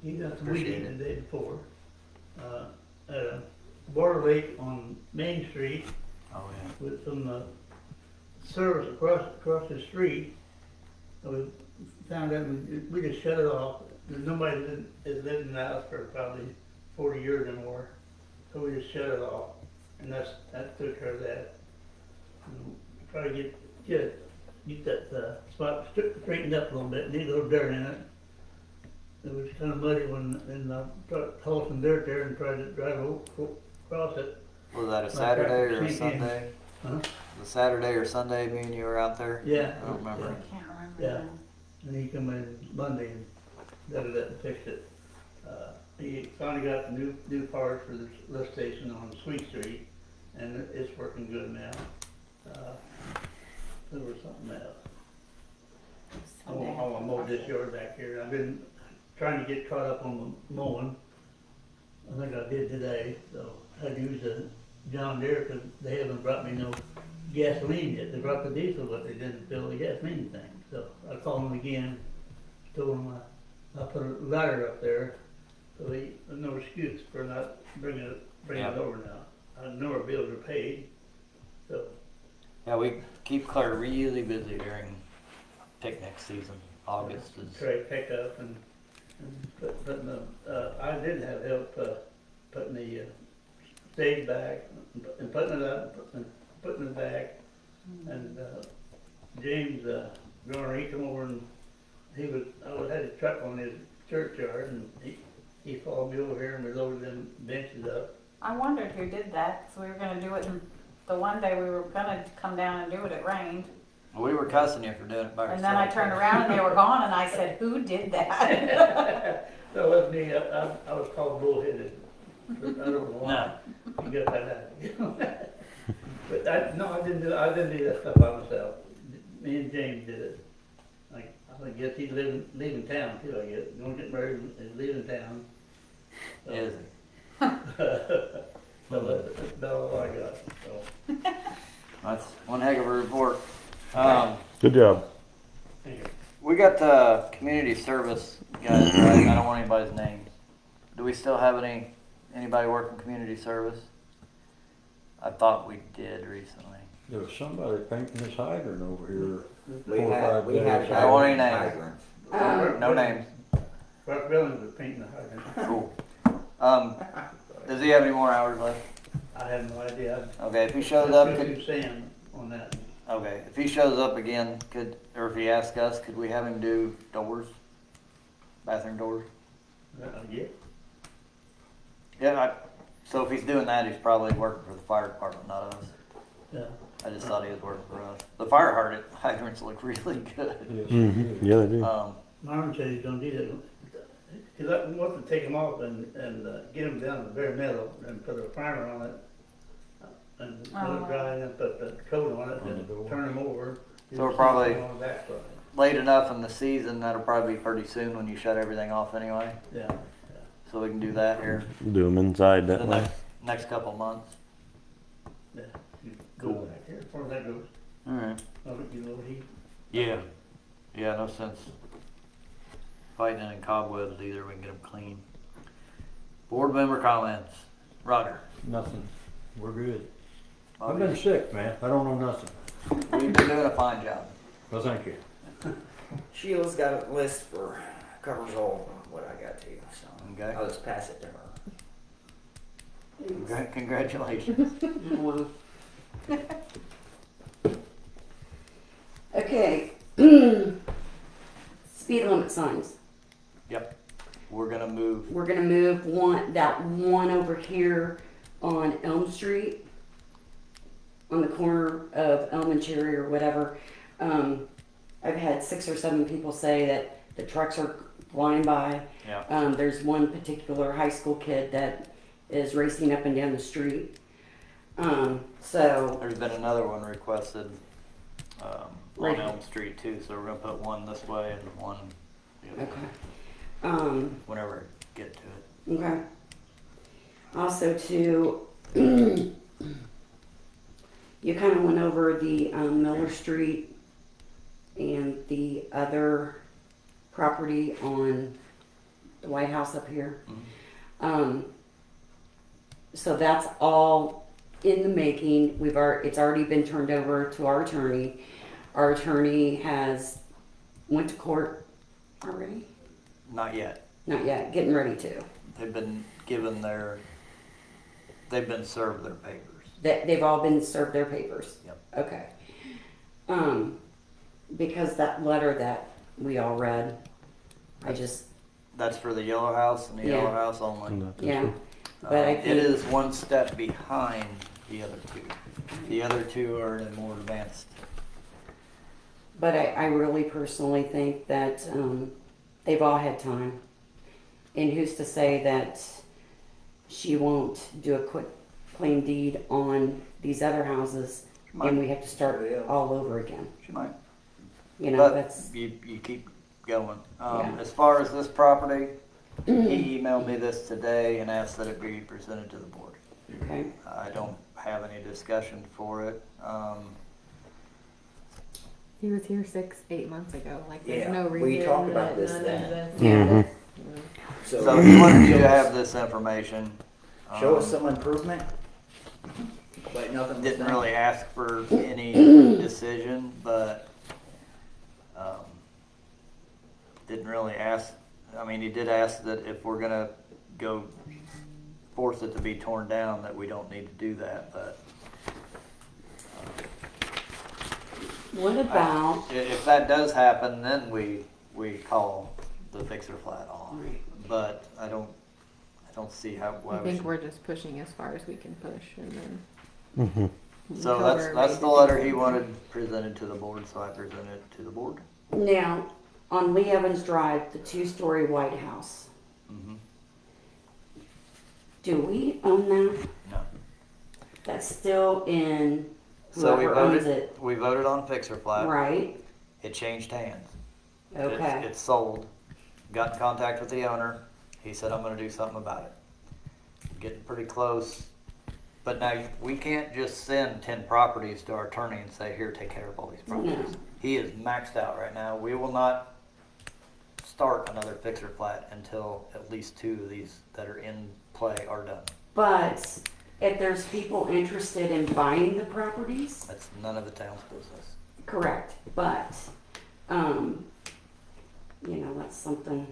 He got some Appreciate weeding it. the day before. Water leak on Main Street Oh, yeah. with some service across the street. We found out, we just shut it off. Nobody has lived in the house for probably 40 years or more. So we just shut it off, and that took care of that. And probably get that spot straightened up a little bit, need a little dirt in it. It was kind of muddy and I hauled some dirt there and tried to drive across it. Was that a Saturday or a Sink in. Sunday? Huh? The Saturday or Sunday, me and you were out there? Yeah. I don't remember. I can't remember. Yeah. And he come in Monday and did it and fixed it. He finally got the new parts for the lift station on Sweet Street, and it's working good now. There was something else. I want to mow this yard back here. I've been trying to get caught up on the mowing. I think I did today, so I had to use the John Deere because they haven't brought me no gasoline yet. They brought the diesel, but they didn't fill the gasoline thing. So I called them again, told them I put a ladder up there, so there's no excuse for not bringing it over now. I know our bills are paid, so. Yeah, we keep Claire really busy during picnic season. August is, Trade pickup and putting the, I did have help, putting the stage back and putting it up and putting it back. And, James, Garner, he come over and I had a truck on his churchyard and he followed me over here and we loaded them benches up. I wondered who did that, because we were gonna do it, the one day we were gonna come down and do it, it rained. we were cussing you for doing it by yourself. And then I turned around and they were gone, and I said, who did that? That wasn't me, I was called bullheaded. I don't know why. You got that out. But I didn't do that stuff by myself. Me and James did it. I guess he's leaving town too, I guess. Gonna get married and leaving town. So, Is it? that's about all I got, so. That's one heck of a report. Good job. Thank you. We got the community service guys, right? I don't want anybody's names. Do we still have anybody working community service? I thought we did recently. There was somebody painting this hydrant over here. We 4 or had 5 days. I don't want any names. hydrants. No names. Russ Billings was painting the hydrant. Cool. Does he have any more hours left? I have no idea. Okay, if he shows up, I'll do Sam on that. okay, if he shows up again, or if he asks us, could we have him do doors? Bathroom doors? Yeah. Yeah, so if he's doing that, he's probably working for the fire department, not us. Yeah. I just thought he was working for us. The fire hydrants look really good. Yes, Mm-hmm. Yeah, they do. Marvin said he's gonna do that. Cause I want to take them off and get them down to the bare metal and put a primer on it. And let it dry and then put the coat on it On the and door. turn them over. So we're probably- On the back side. Late enough in the season, that'll probably be pretty soon when you shut everything off anyway. Yeah. So we can do that here Do them inside the that way. next couple months. Yeah. You go back here, as far as that goes. Alright. I'll get you a little heat. Yeah. Yeah, no sense fighting in cobwebs either. We can get them clean. Board member comments. Roger. Nothing. We're good. I've Bobby. been sick, man. I don't know nothing. You've been doing a fine job. Well, thank you. Sheila's got a list for, covers all what I got to you, so. Okay. I'll just pass it to her. Congratulations. Well. Okay. Speed limit signs. Yep. We're gonna move. We're gonna move that one over here on Elm Street, on the corner of Elm and Cherry or whatever. I've had 6 or 7 people say that the trucks are flying by. Yeah. There's one particular high school kid that is racing up and down the street. So There's been another one requested Right. on Elm Street too, so we're gonna put one this way and one the other way, okay. whenever I get to it. Okay. Also, too, you kind of went over the Miller Street and the other property on the White House up here. So that's all in the making. It's already been turned over to our attorney. Our attorney has went to court already. Not yet. Not yet. Getting ready to. They've been given they've been served their papers. They've all been served their papers. Yep. Okay. Because that letter that we all read, That's for the Yellow House and the Yeah. Yellow House only. Not this yeah. one. But I It think- is one step behind the other two. The other two are in a more advanced. But I really personally think that they've all had time. And who's to say that she won't do a quick claim deed on these other houses and we have to start all over again? She might. You know, But that's, you keep going. Yeah. As far as this property, he emailed me this today and asked that it be presented to the board. okay. I don't have any discussion for it. He was here 6-8 months ago. Like, there's Yeah, no we reason talked about that this none then. of this. Mhm. So he wanted you to have this information. Show us some improvement, but nothing was Didn't done. really ask for any decision, but didn't really ask. I mean, he did ask that if we're gonna go force it to be torn down, that we don't need to do that. But What about, if that does happen, then we call the fixer flat off. But I don't see how. Why I we think should. we're just pushing as far as we can push, and then. Mhm. So until that's we're that's ready the to letter do he something. wanted presented to the board, so I presented it to the board. now, on Lee Evans Drive, the 2-story White House, Mm-hmm. do we own that? No. That's still in So we whoever owns voted. it, We voted on fixer flat. right? It changed hands. Okay. It's sold. Got in contact with the owner. He said, I'm going to do something about it. Getting pretty close. But now we can't just send 10 properties to our attorney and say, here, take care of all these properties. No. He is maxed out right now. We will not start another fixer flat until at least 2 of these that are in play are done. But if there's people interested in buying the properties, That's none of the town's business. correct, but, you know, that's something,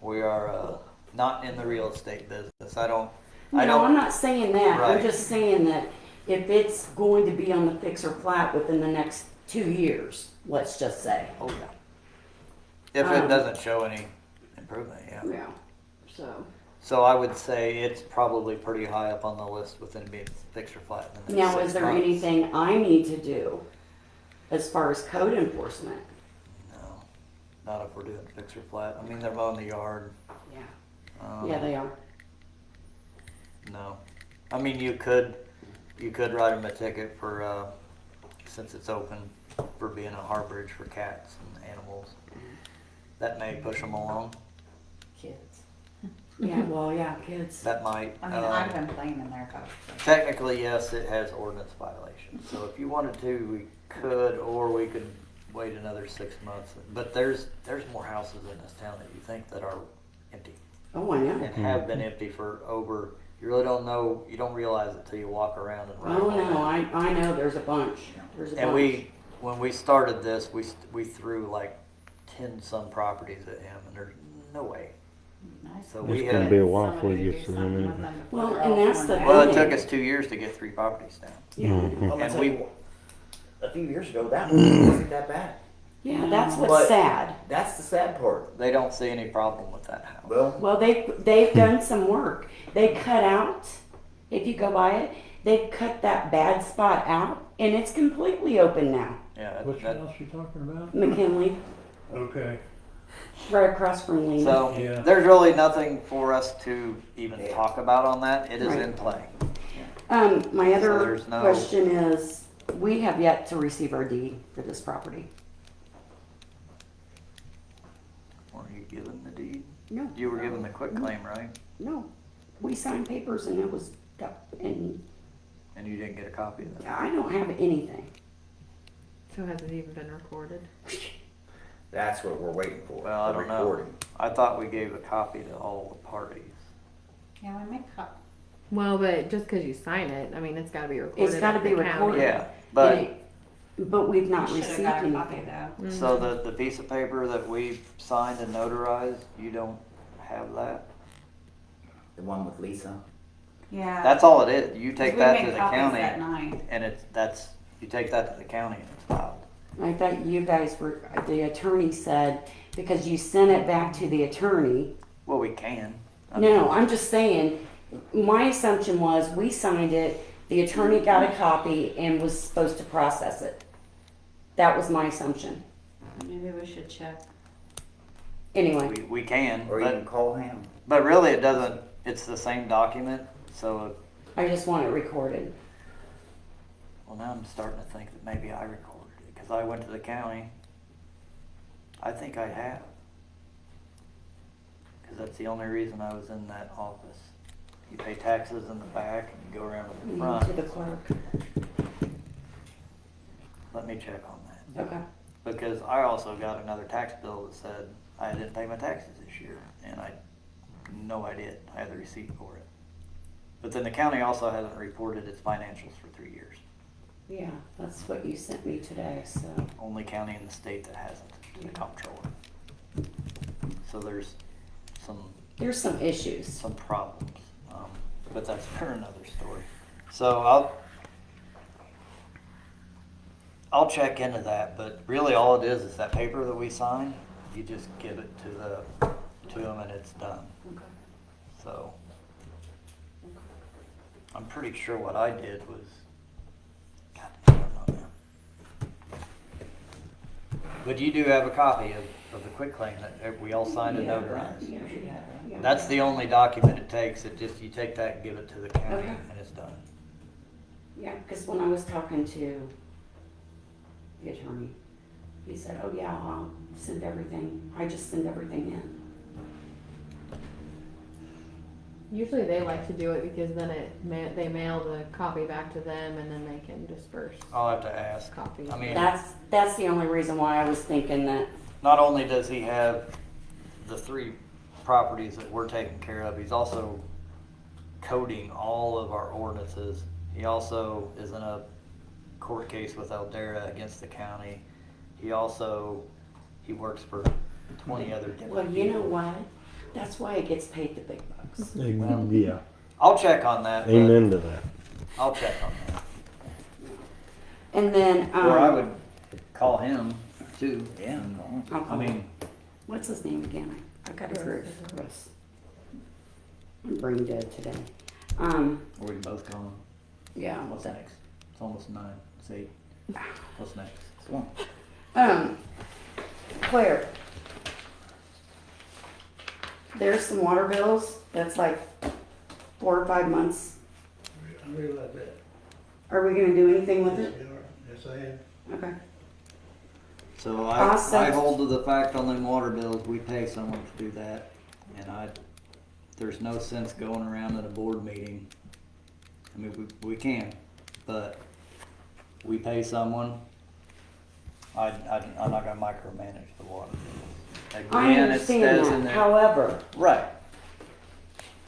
We are not in the real estate business. I no, don't. I'm not saying that, I'm Right. just saying that if it's going to be on the fix or flat within the next 2 years, let's just say. Oh yeah. If it doesn't show any improvement, yeah. Yeah, so. So I would say it's probably pretty high up on the list within being fixed or flat. In the next Now, 6 is there months. anything I need to do as far as code enforcement? No, not if we're doing fixed or flat. I mean, they're mowing the yard. Yeah. Um, Yeah, they are. I mean, you could write them a ticket for, since it's open, for being a harborage for cats and animals. That may push them along. Kids. Yeah, well, yeah, kids. That might. I mean, I've been playing in there, but. Technically, yes, it has ordinance violations. So if you wanted to, we could, or we could wait another 6 months. But there's more houses in this town that you think that are empty Oh, I know. and have been empty for over. You really don't know. You don't realize it till you walk around and. Oh, no, I know there's a bunch. There's a And bunch. when we started this, we threw like 10 some properties at him, and there's no way. Nice. So It's we gonna had. be a while before Somebody he do gets to them something anyway. with them Well, before and they're that's all the torn Well, down. it took us 2 years to get 3 properties down. Yeah, Well, that's And we- like, a few years ago, that wasn't that bad. yeah, that's what's But- sad. That's the sad part. They don't see any problem with that house. Well, Well, they've done some work. They cut out, if you go by it, they've cut that bad spot out, and it's completely open now. Yeah. Which that- house you talking about? McKinley, Okay. right across from Lena. So Yeah. there's really nothing for us to even talk about on that. It is Right. in play. My So other there's no- question is, we have yet to receive our deed for this property. Were you given the deed? No, You were given the quick claim, right? no. We signed papers and it was, and And you didn't get a copy of that. I don't have anything. So has it even been recorded? that's what we're waiting for. Well, I the don't know. recording. I thought we gave a copy to all the parties. Yeah, we make up. Well, but just because you sign it, I mean, it's got to be recorded. It's gotta at be the county. recorded. Yeah, but But we've not Should have received got a copy anything. though. so the piece of paper that we signed and notarized, you don't have that? The one with Lisa. Yeah. That's all it is. You 'Cause take we that make to the copies county That night. and you take that to the county and it's filed. I thought you guys were, the attorney said, because you sent it back to the attorney. Well, we can. I No, mean, I'm just saying, my assumption was we signed it, the attorney got a copy and was supposed to process it. That was my assumption. Maybe we should check. Anyway, We can, Or you can call him. but really it doesn't, it's the same document, so, I just want it recorded. well, now I'm starting to think that maybe I recorded it, because I went to the county. I think I have. Because that's the only reason I was in that office. You pay taxes in the back and you go around to the front. To the clerk. Let me check on that. Okay. Because I also got another tax bill that said I didn't pay my taxes this year, and I did. I had the receipt for it. But then the county also hasn't reported its financials for 3 years. Yeah, that's what you sent me today, so. Only county in the state that hasn't, the comptroller. So there's There's some issues. some problems, but that's for another story. So I'll check into that, but really all it is that paper that we sign. You just give it to them and it's done. Okay. So I'm pretty sure what I did was. God, I don't know now. But you do have a copy of the quitclaim that we all signed and notarized. Yeah, yeah. That's the only document it takes. It just, you take that and give it to the county Okay. and it's done. Yeah, because when I was talking to the attorney, he said, oh yeah, I'll send everything, I just send everything in. Usually they like to do it because then they mail the copy back to them and then they can disperse I'll have to ask. copies. I mean, That's the only reason why I was thinking that, not only does he have the 3 properties that we're taking care of, he's also coding all of our ordinances. He also is in a court case with Eldera against the county. He works for 20 other different well, you know people. what? That's why it gets paid the big bucks. Yeah. I'll check on that. but Amen to that. I'll check on that. And then, Or I would call him too. Yeah. I'll I call him. mean, What's his name again? I got his name. Chris. I'm brain dead today. or we can both call him. Yeah. What's next? It's almost 9. It's 8. What's next? Come on. Claire. There's some water bills that's like 4 or 5 months I realize that. Are we gonna do anything with it? Yes, I am. Okay. So Awesome. I hold to the fact on them water bills, we pay someone to do that. And there's no sense going around at a board meeting. I mean, we can, but we pay someone. I'm not gonna micromanage the water bills. I Again, it understand says in that, there. however, Right,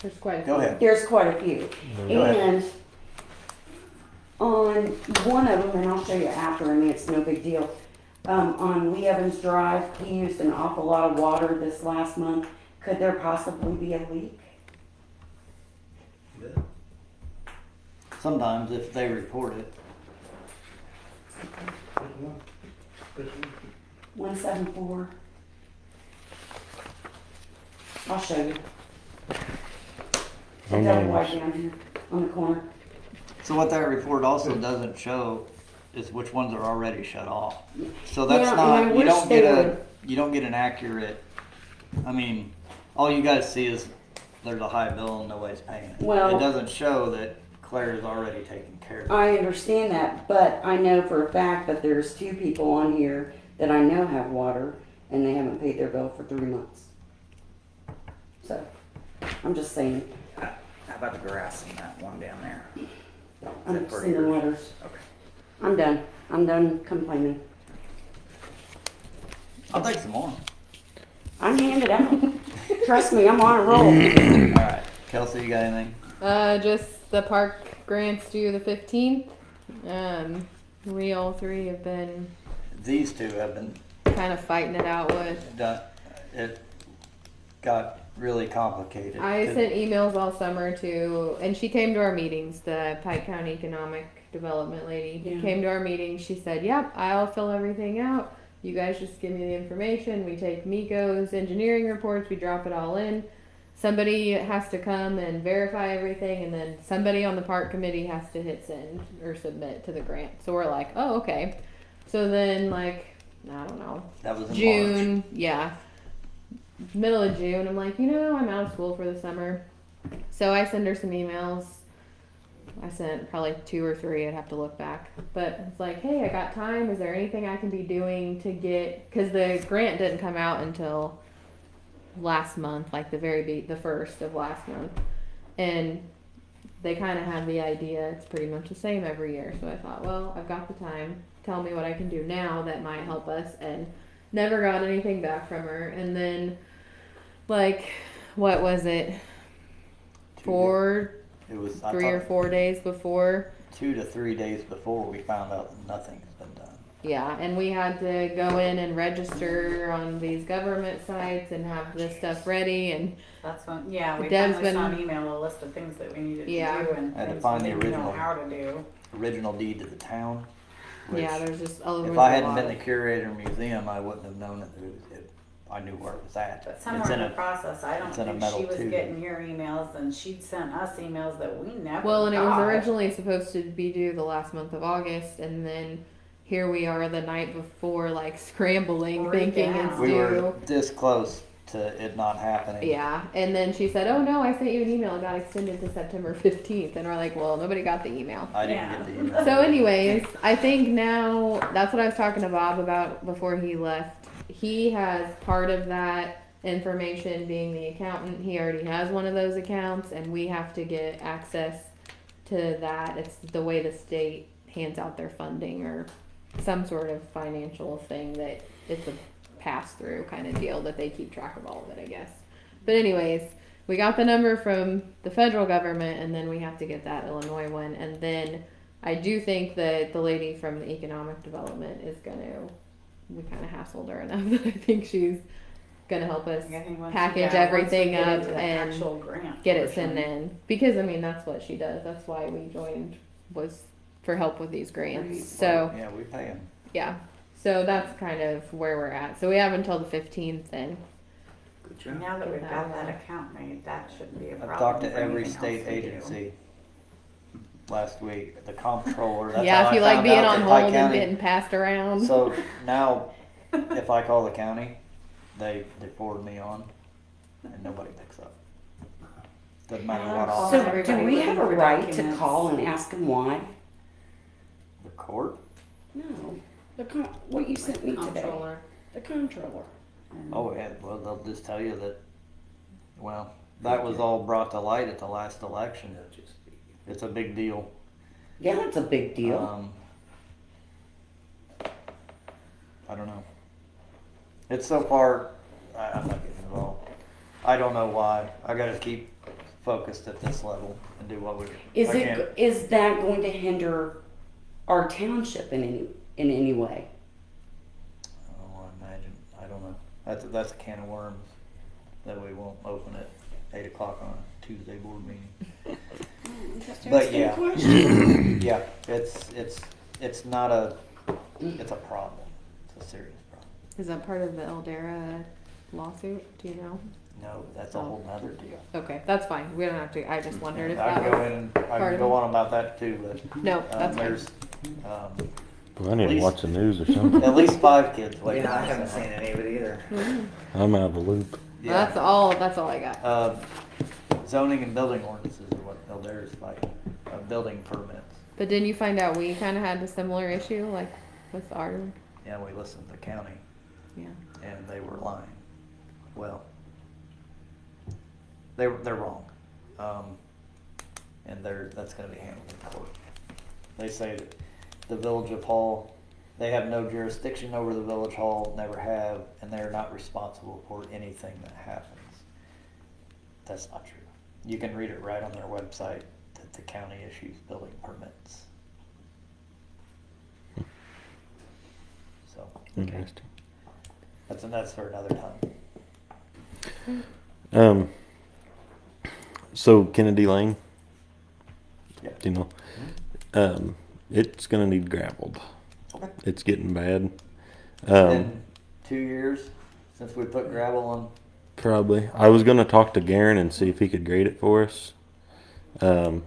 There's quite a go few. ahead. there's quite a few. Go ahead. And on one of them, and I'll show you after, I mean, it's no big deal. On Lee Evans Drive, he used an awful lot of water this last month. Could there possibly be a leak? Sometimes if they report it, Which one? Which one? 174. I'll show you. I Double know. wide down here on the corner. so what that report also doesn't show is which ones are already shut off. So that's Yeah, and I not, you wish don't they get would. you don't get an accurate, I mean, all you guys see is there's a high bill and nobody's paying it. Well- It doesn't show that Claire is already taking care of it. I understand that, but I know for a fact that there's 2 people on here that I know have water and they haven't paid their bill for 3 months. So, I'm just saying, How about the grass in that one down there? I'm that part of sending yours? letters. Okay. I'm done. I'm done complaining. I'll take some more. I'm handed out. Trust me, I'm on a roll. Alright, Kelsey, you got anything? Just the park grants due the 15th. We all three have been These two have been kind of fighting it out with. done, it got really complicated. I sent emails all summer to, and she came to our meetings, the Pike County Economic Development lady Yeah. came to our meeting. She said, yep, I'll fill everything out. You guys just give me the information. We take Miko's engineering reports, we drop it all in. Somebody has to come and verify everything, and then somebody on the park committee has to hit send or submit to the grant. So we're like, oh, okay. So then, like, I don't know, That was in March. June, yeah, middle of June, I'm like, I'm out of school for the summer. So I send her some emails. I sent probably 2 or 3, I'd have to look back. But it's like, hey, I got time. Is there anything I can be doing to get, because the grant didn't come out until last month, like the first of last month. And they kind of had the idea, it's pretty much the same every year. So I thought, well, I've got the time. Tell me what I can do now that might help us. And never got anything back from her. And then, like, what was it? It was, I 3 or thought, 4 days before. 2 to 3 days before we found out that nothing's been done. Yeah, and we had to go in and register on these government sites and have this stuff ready. And That's when, yeah, we Deb's finally saw been- an email, a list of things that we needed Yeah. to do and I had to things find we the didn't know original. how to do. Original deed to the town. Which, yeah, there's just a if really I hadn't lot been of- the curator museum, I wouldn't have known I knew where it was at. But It's somewhere in in the a, process, I don't it's in a think metal she was tube. getting your emails and she'd sent us emails that we never Well, and it was got. originally supposed to be due the last month of August, and then here we are the night before, like scrambling, Freak thinking out. it's we due. were this close to it not happening. Yeah, and then she said, "Oh no, I sent you an email. It got extended to September 15th." And we're like, "Well, nobody got the email." I didn't Yeah. get the email. So, anyways, I think now that's what I was talking to Bob about before he left. He has part of that information being the accountant. He already has one of those accounts, and we have to get access to that. It's the way the state hands out their funding or some sort of financial thing that it's a pass through kind of deal that they keep track of all of it, I guess. But anyways, we got the number from the federal government, and then we have to get that Illinois one, and then I do think that the lady from the economic development is gonna, we kind of hassled her enough that I think she's gonna help us I think once- package yeah, once we everything get up into the and actual grant get it portion. sent in, because I mean that's what she does. That's why we joined, was for help with these grants. Right. So Yeah, we pay them. yeah, so that's kind of where we're at. So we have until the 15th, and Good job. Now that we've Get got that that account made, that shouldn't be a I've problem. talked to for every anything state else we do. agency last week, the comptroller. That's yeah, how if I you like found being out on that hold Pike and County- getting passed around. So now, if I call the county, they forward me on, and nobody picks up. Doesn't matter what So So office. do we have a Everybody right to documents. call and ask them why? The court? No, what you sent me today. Comptroller. The comptroller. Oh, yeah, well, they'll just tell you that, well, that was all brought to light at the last election. It's a big deal. Yeah, it's a big deal. I don't know. It's so far, I'm not getting involved. I don't know why. I gotta keep focused at this level and do what we. Is that going to hinder our township in any way? Oh, I imagine. I don't know. That's a can of worms that we won't open at 8 o'clock on a Tuesday board meeting. But yeah, yeah, it's not a, it's a problem. It's a serious problem. Is that part of the Eldera lawsuit? Do you know? No, that's a whole nother deal. Okay, that's fine. We don't have to. I just wondered if I that can go was. in and I part can of go it. on about that too, but No, that's fine. there's Well, I need At to least- watch the news or something. at least 5 kids waiting. Yeah, I on haven't us. seen any of it either. I'm out of the loop. Yeah. That's all. That's all I got. Zoning and building ordinances are what Eldera's fighting. Building permits. But didn't you find out we kind of had a similar issue, like with our? Yeah, we listened to the county Yeah. and they were lying. Well, they're wrong. And that's going to be handled in court. They say that the Village of Hall, they have no jurisdiction over the Village Hall, never have, and they're not responsible for anything that happens. That's not true. You can read it right on their website that the county issues building permits. So Interesting. that's for another time. So Kennedy Lane, Yeah. you know, it's gonna need gravelled. Okay. It's getting bad. Been 2 years since we put gravel on. Probably. I was gonna talk to Garen and see if he could grade it for us. And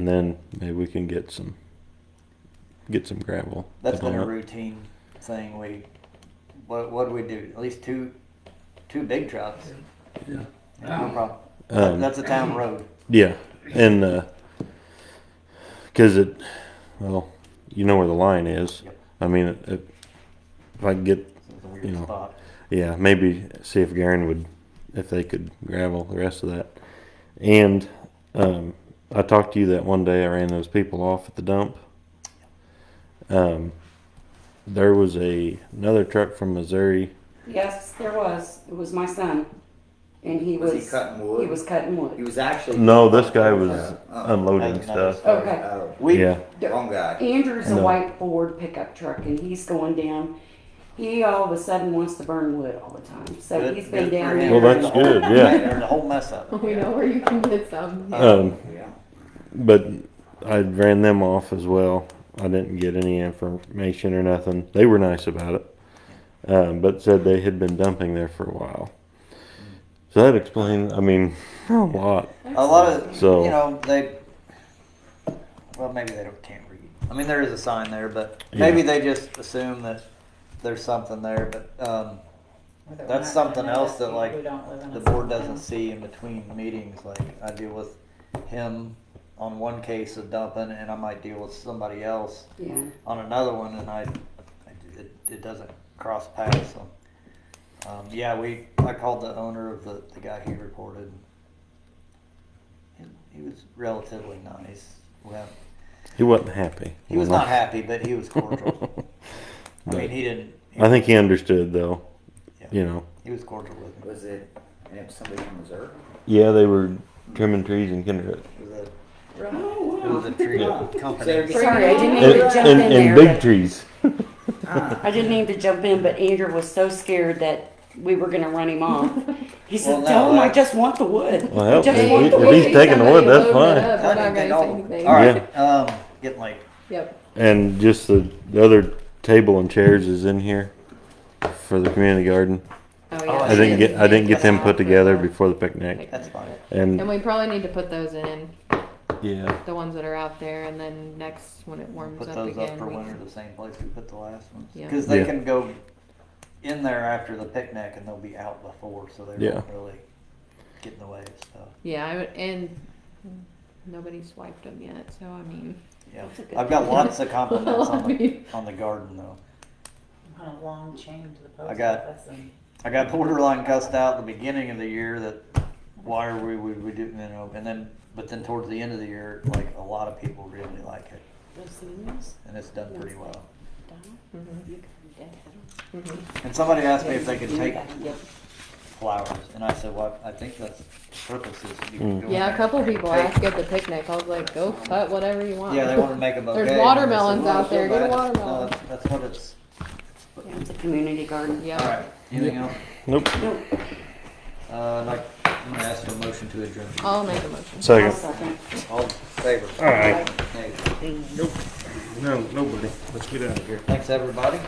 then maybe we can get some gravel. That's put been on a it. routine thing. What do we do? At least two big trucks. Yeah. No problem. Um, That's a town road. Yeah, and because well, you know where the line is. Yep. I mean, if I can get, It's a weird you know, spot. yeah, maybe see if Garen if they could gravel the rest of that. And I talked to you that one day I ran those people off at the dump. There was another truck from Missouri. Yes, there was. It was my son, and he was. Was he cutting wood? He was cutting wood. He was actually. No, this guy was Oh. unloading That's another stuff. story. Okay. Oh, Yeah, wrong guy. Andrew's a No. white Ford pickup truck, and he's going down. He all of a sudden wants to burn wood all the time. So Good- he's been good down for there. him. Well, that's good, yeah. There's a whole mess of it. We know where you can get some. Yeah. But I ran them off as well. I didn't get any information or nothing. They were nice about it, but said they had been dumping there for a while. So that explained, I mean, a lot. A lot of, So- well, maybe they can't read. I mean, there is a sign there, but maybe Yeah. they just assume that there's something there. But Whether we're that's not something gonna else that, investigate, like, we don't live in a the board small doesn't town. see in between meetings. Like, I deal with him on one case of dumping, and I might deal with somebody else Yeah. on another one, and it doesn't cross paths. So, yeah, I called the owner of the guy he reported. He was relatively nice. Well, He wasn't happy. he was not happy, but he was cordial. I mean, he didn't. I think he understood though. Yeah. You know. He was cordial with me. Was it, and it was somebody from Missouri? Yeah, they were trimming trees in Kindred. It was a tree company. Sorry, I didn't mean And, to jump and, in and there. big but- trees. I didn't mean to jump in, but Andrew was so scared that we were going to run him off. He said, Well, no, "Tell him I that- just want the wood. Well, I just if want he- the if wood." he's taking the wood, that's fine. We're not gonna say anything. All right, getting late. Yep. And just the other table and chairs is in here for the community garden. Oh yeah. I didn't get them put together before the picnic. That's fine. And And we probably need to put those in, yeah, the ones that are out there, and then next when it warms Put up those again. up for we winter can- the same place we put the last ones. Yeah. Because they Yeah. can go in there after the picnic and they'll be out before, so they Yeah. won't really. get in the way of stuff. Yeah, and nobody swiped them yet, so I mean. Yeah, That's a good I've got thing. lots of compliments I mean, on the garden though. On a long chain to the post I got- office and. I got borderline cussed out at the beginning of the year that why are we do, you know, but then towards the end of the year, like a lot of people really like it, and it's done pretty well. And somebody asked me if they could take flowers, and I said, well, I think that's the purpose is you can go in yeah, there a couple and people take- asked at the picnic. I was like, go cut whatever you want. Yeah, they wanted to make a bouquet. There's and I said, watermelons well, out there. feel Get a bad. watermelon. No, that's what it's. Yeah, it's a community garden. Yeah. All right. Anything else? Nope. Like, I'm gonna ask for a motion to adjourn. I'll make a motion. I'll Second. second. All in favor? All right. Nay. No, nobody. Let's get out of here. Thanks, everybody.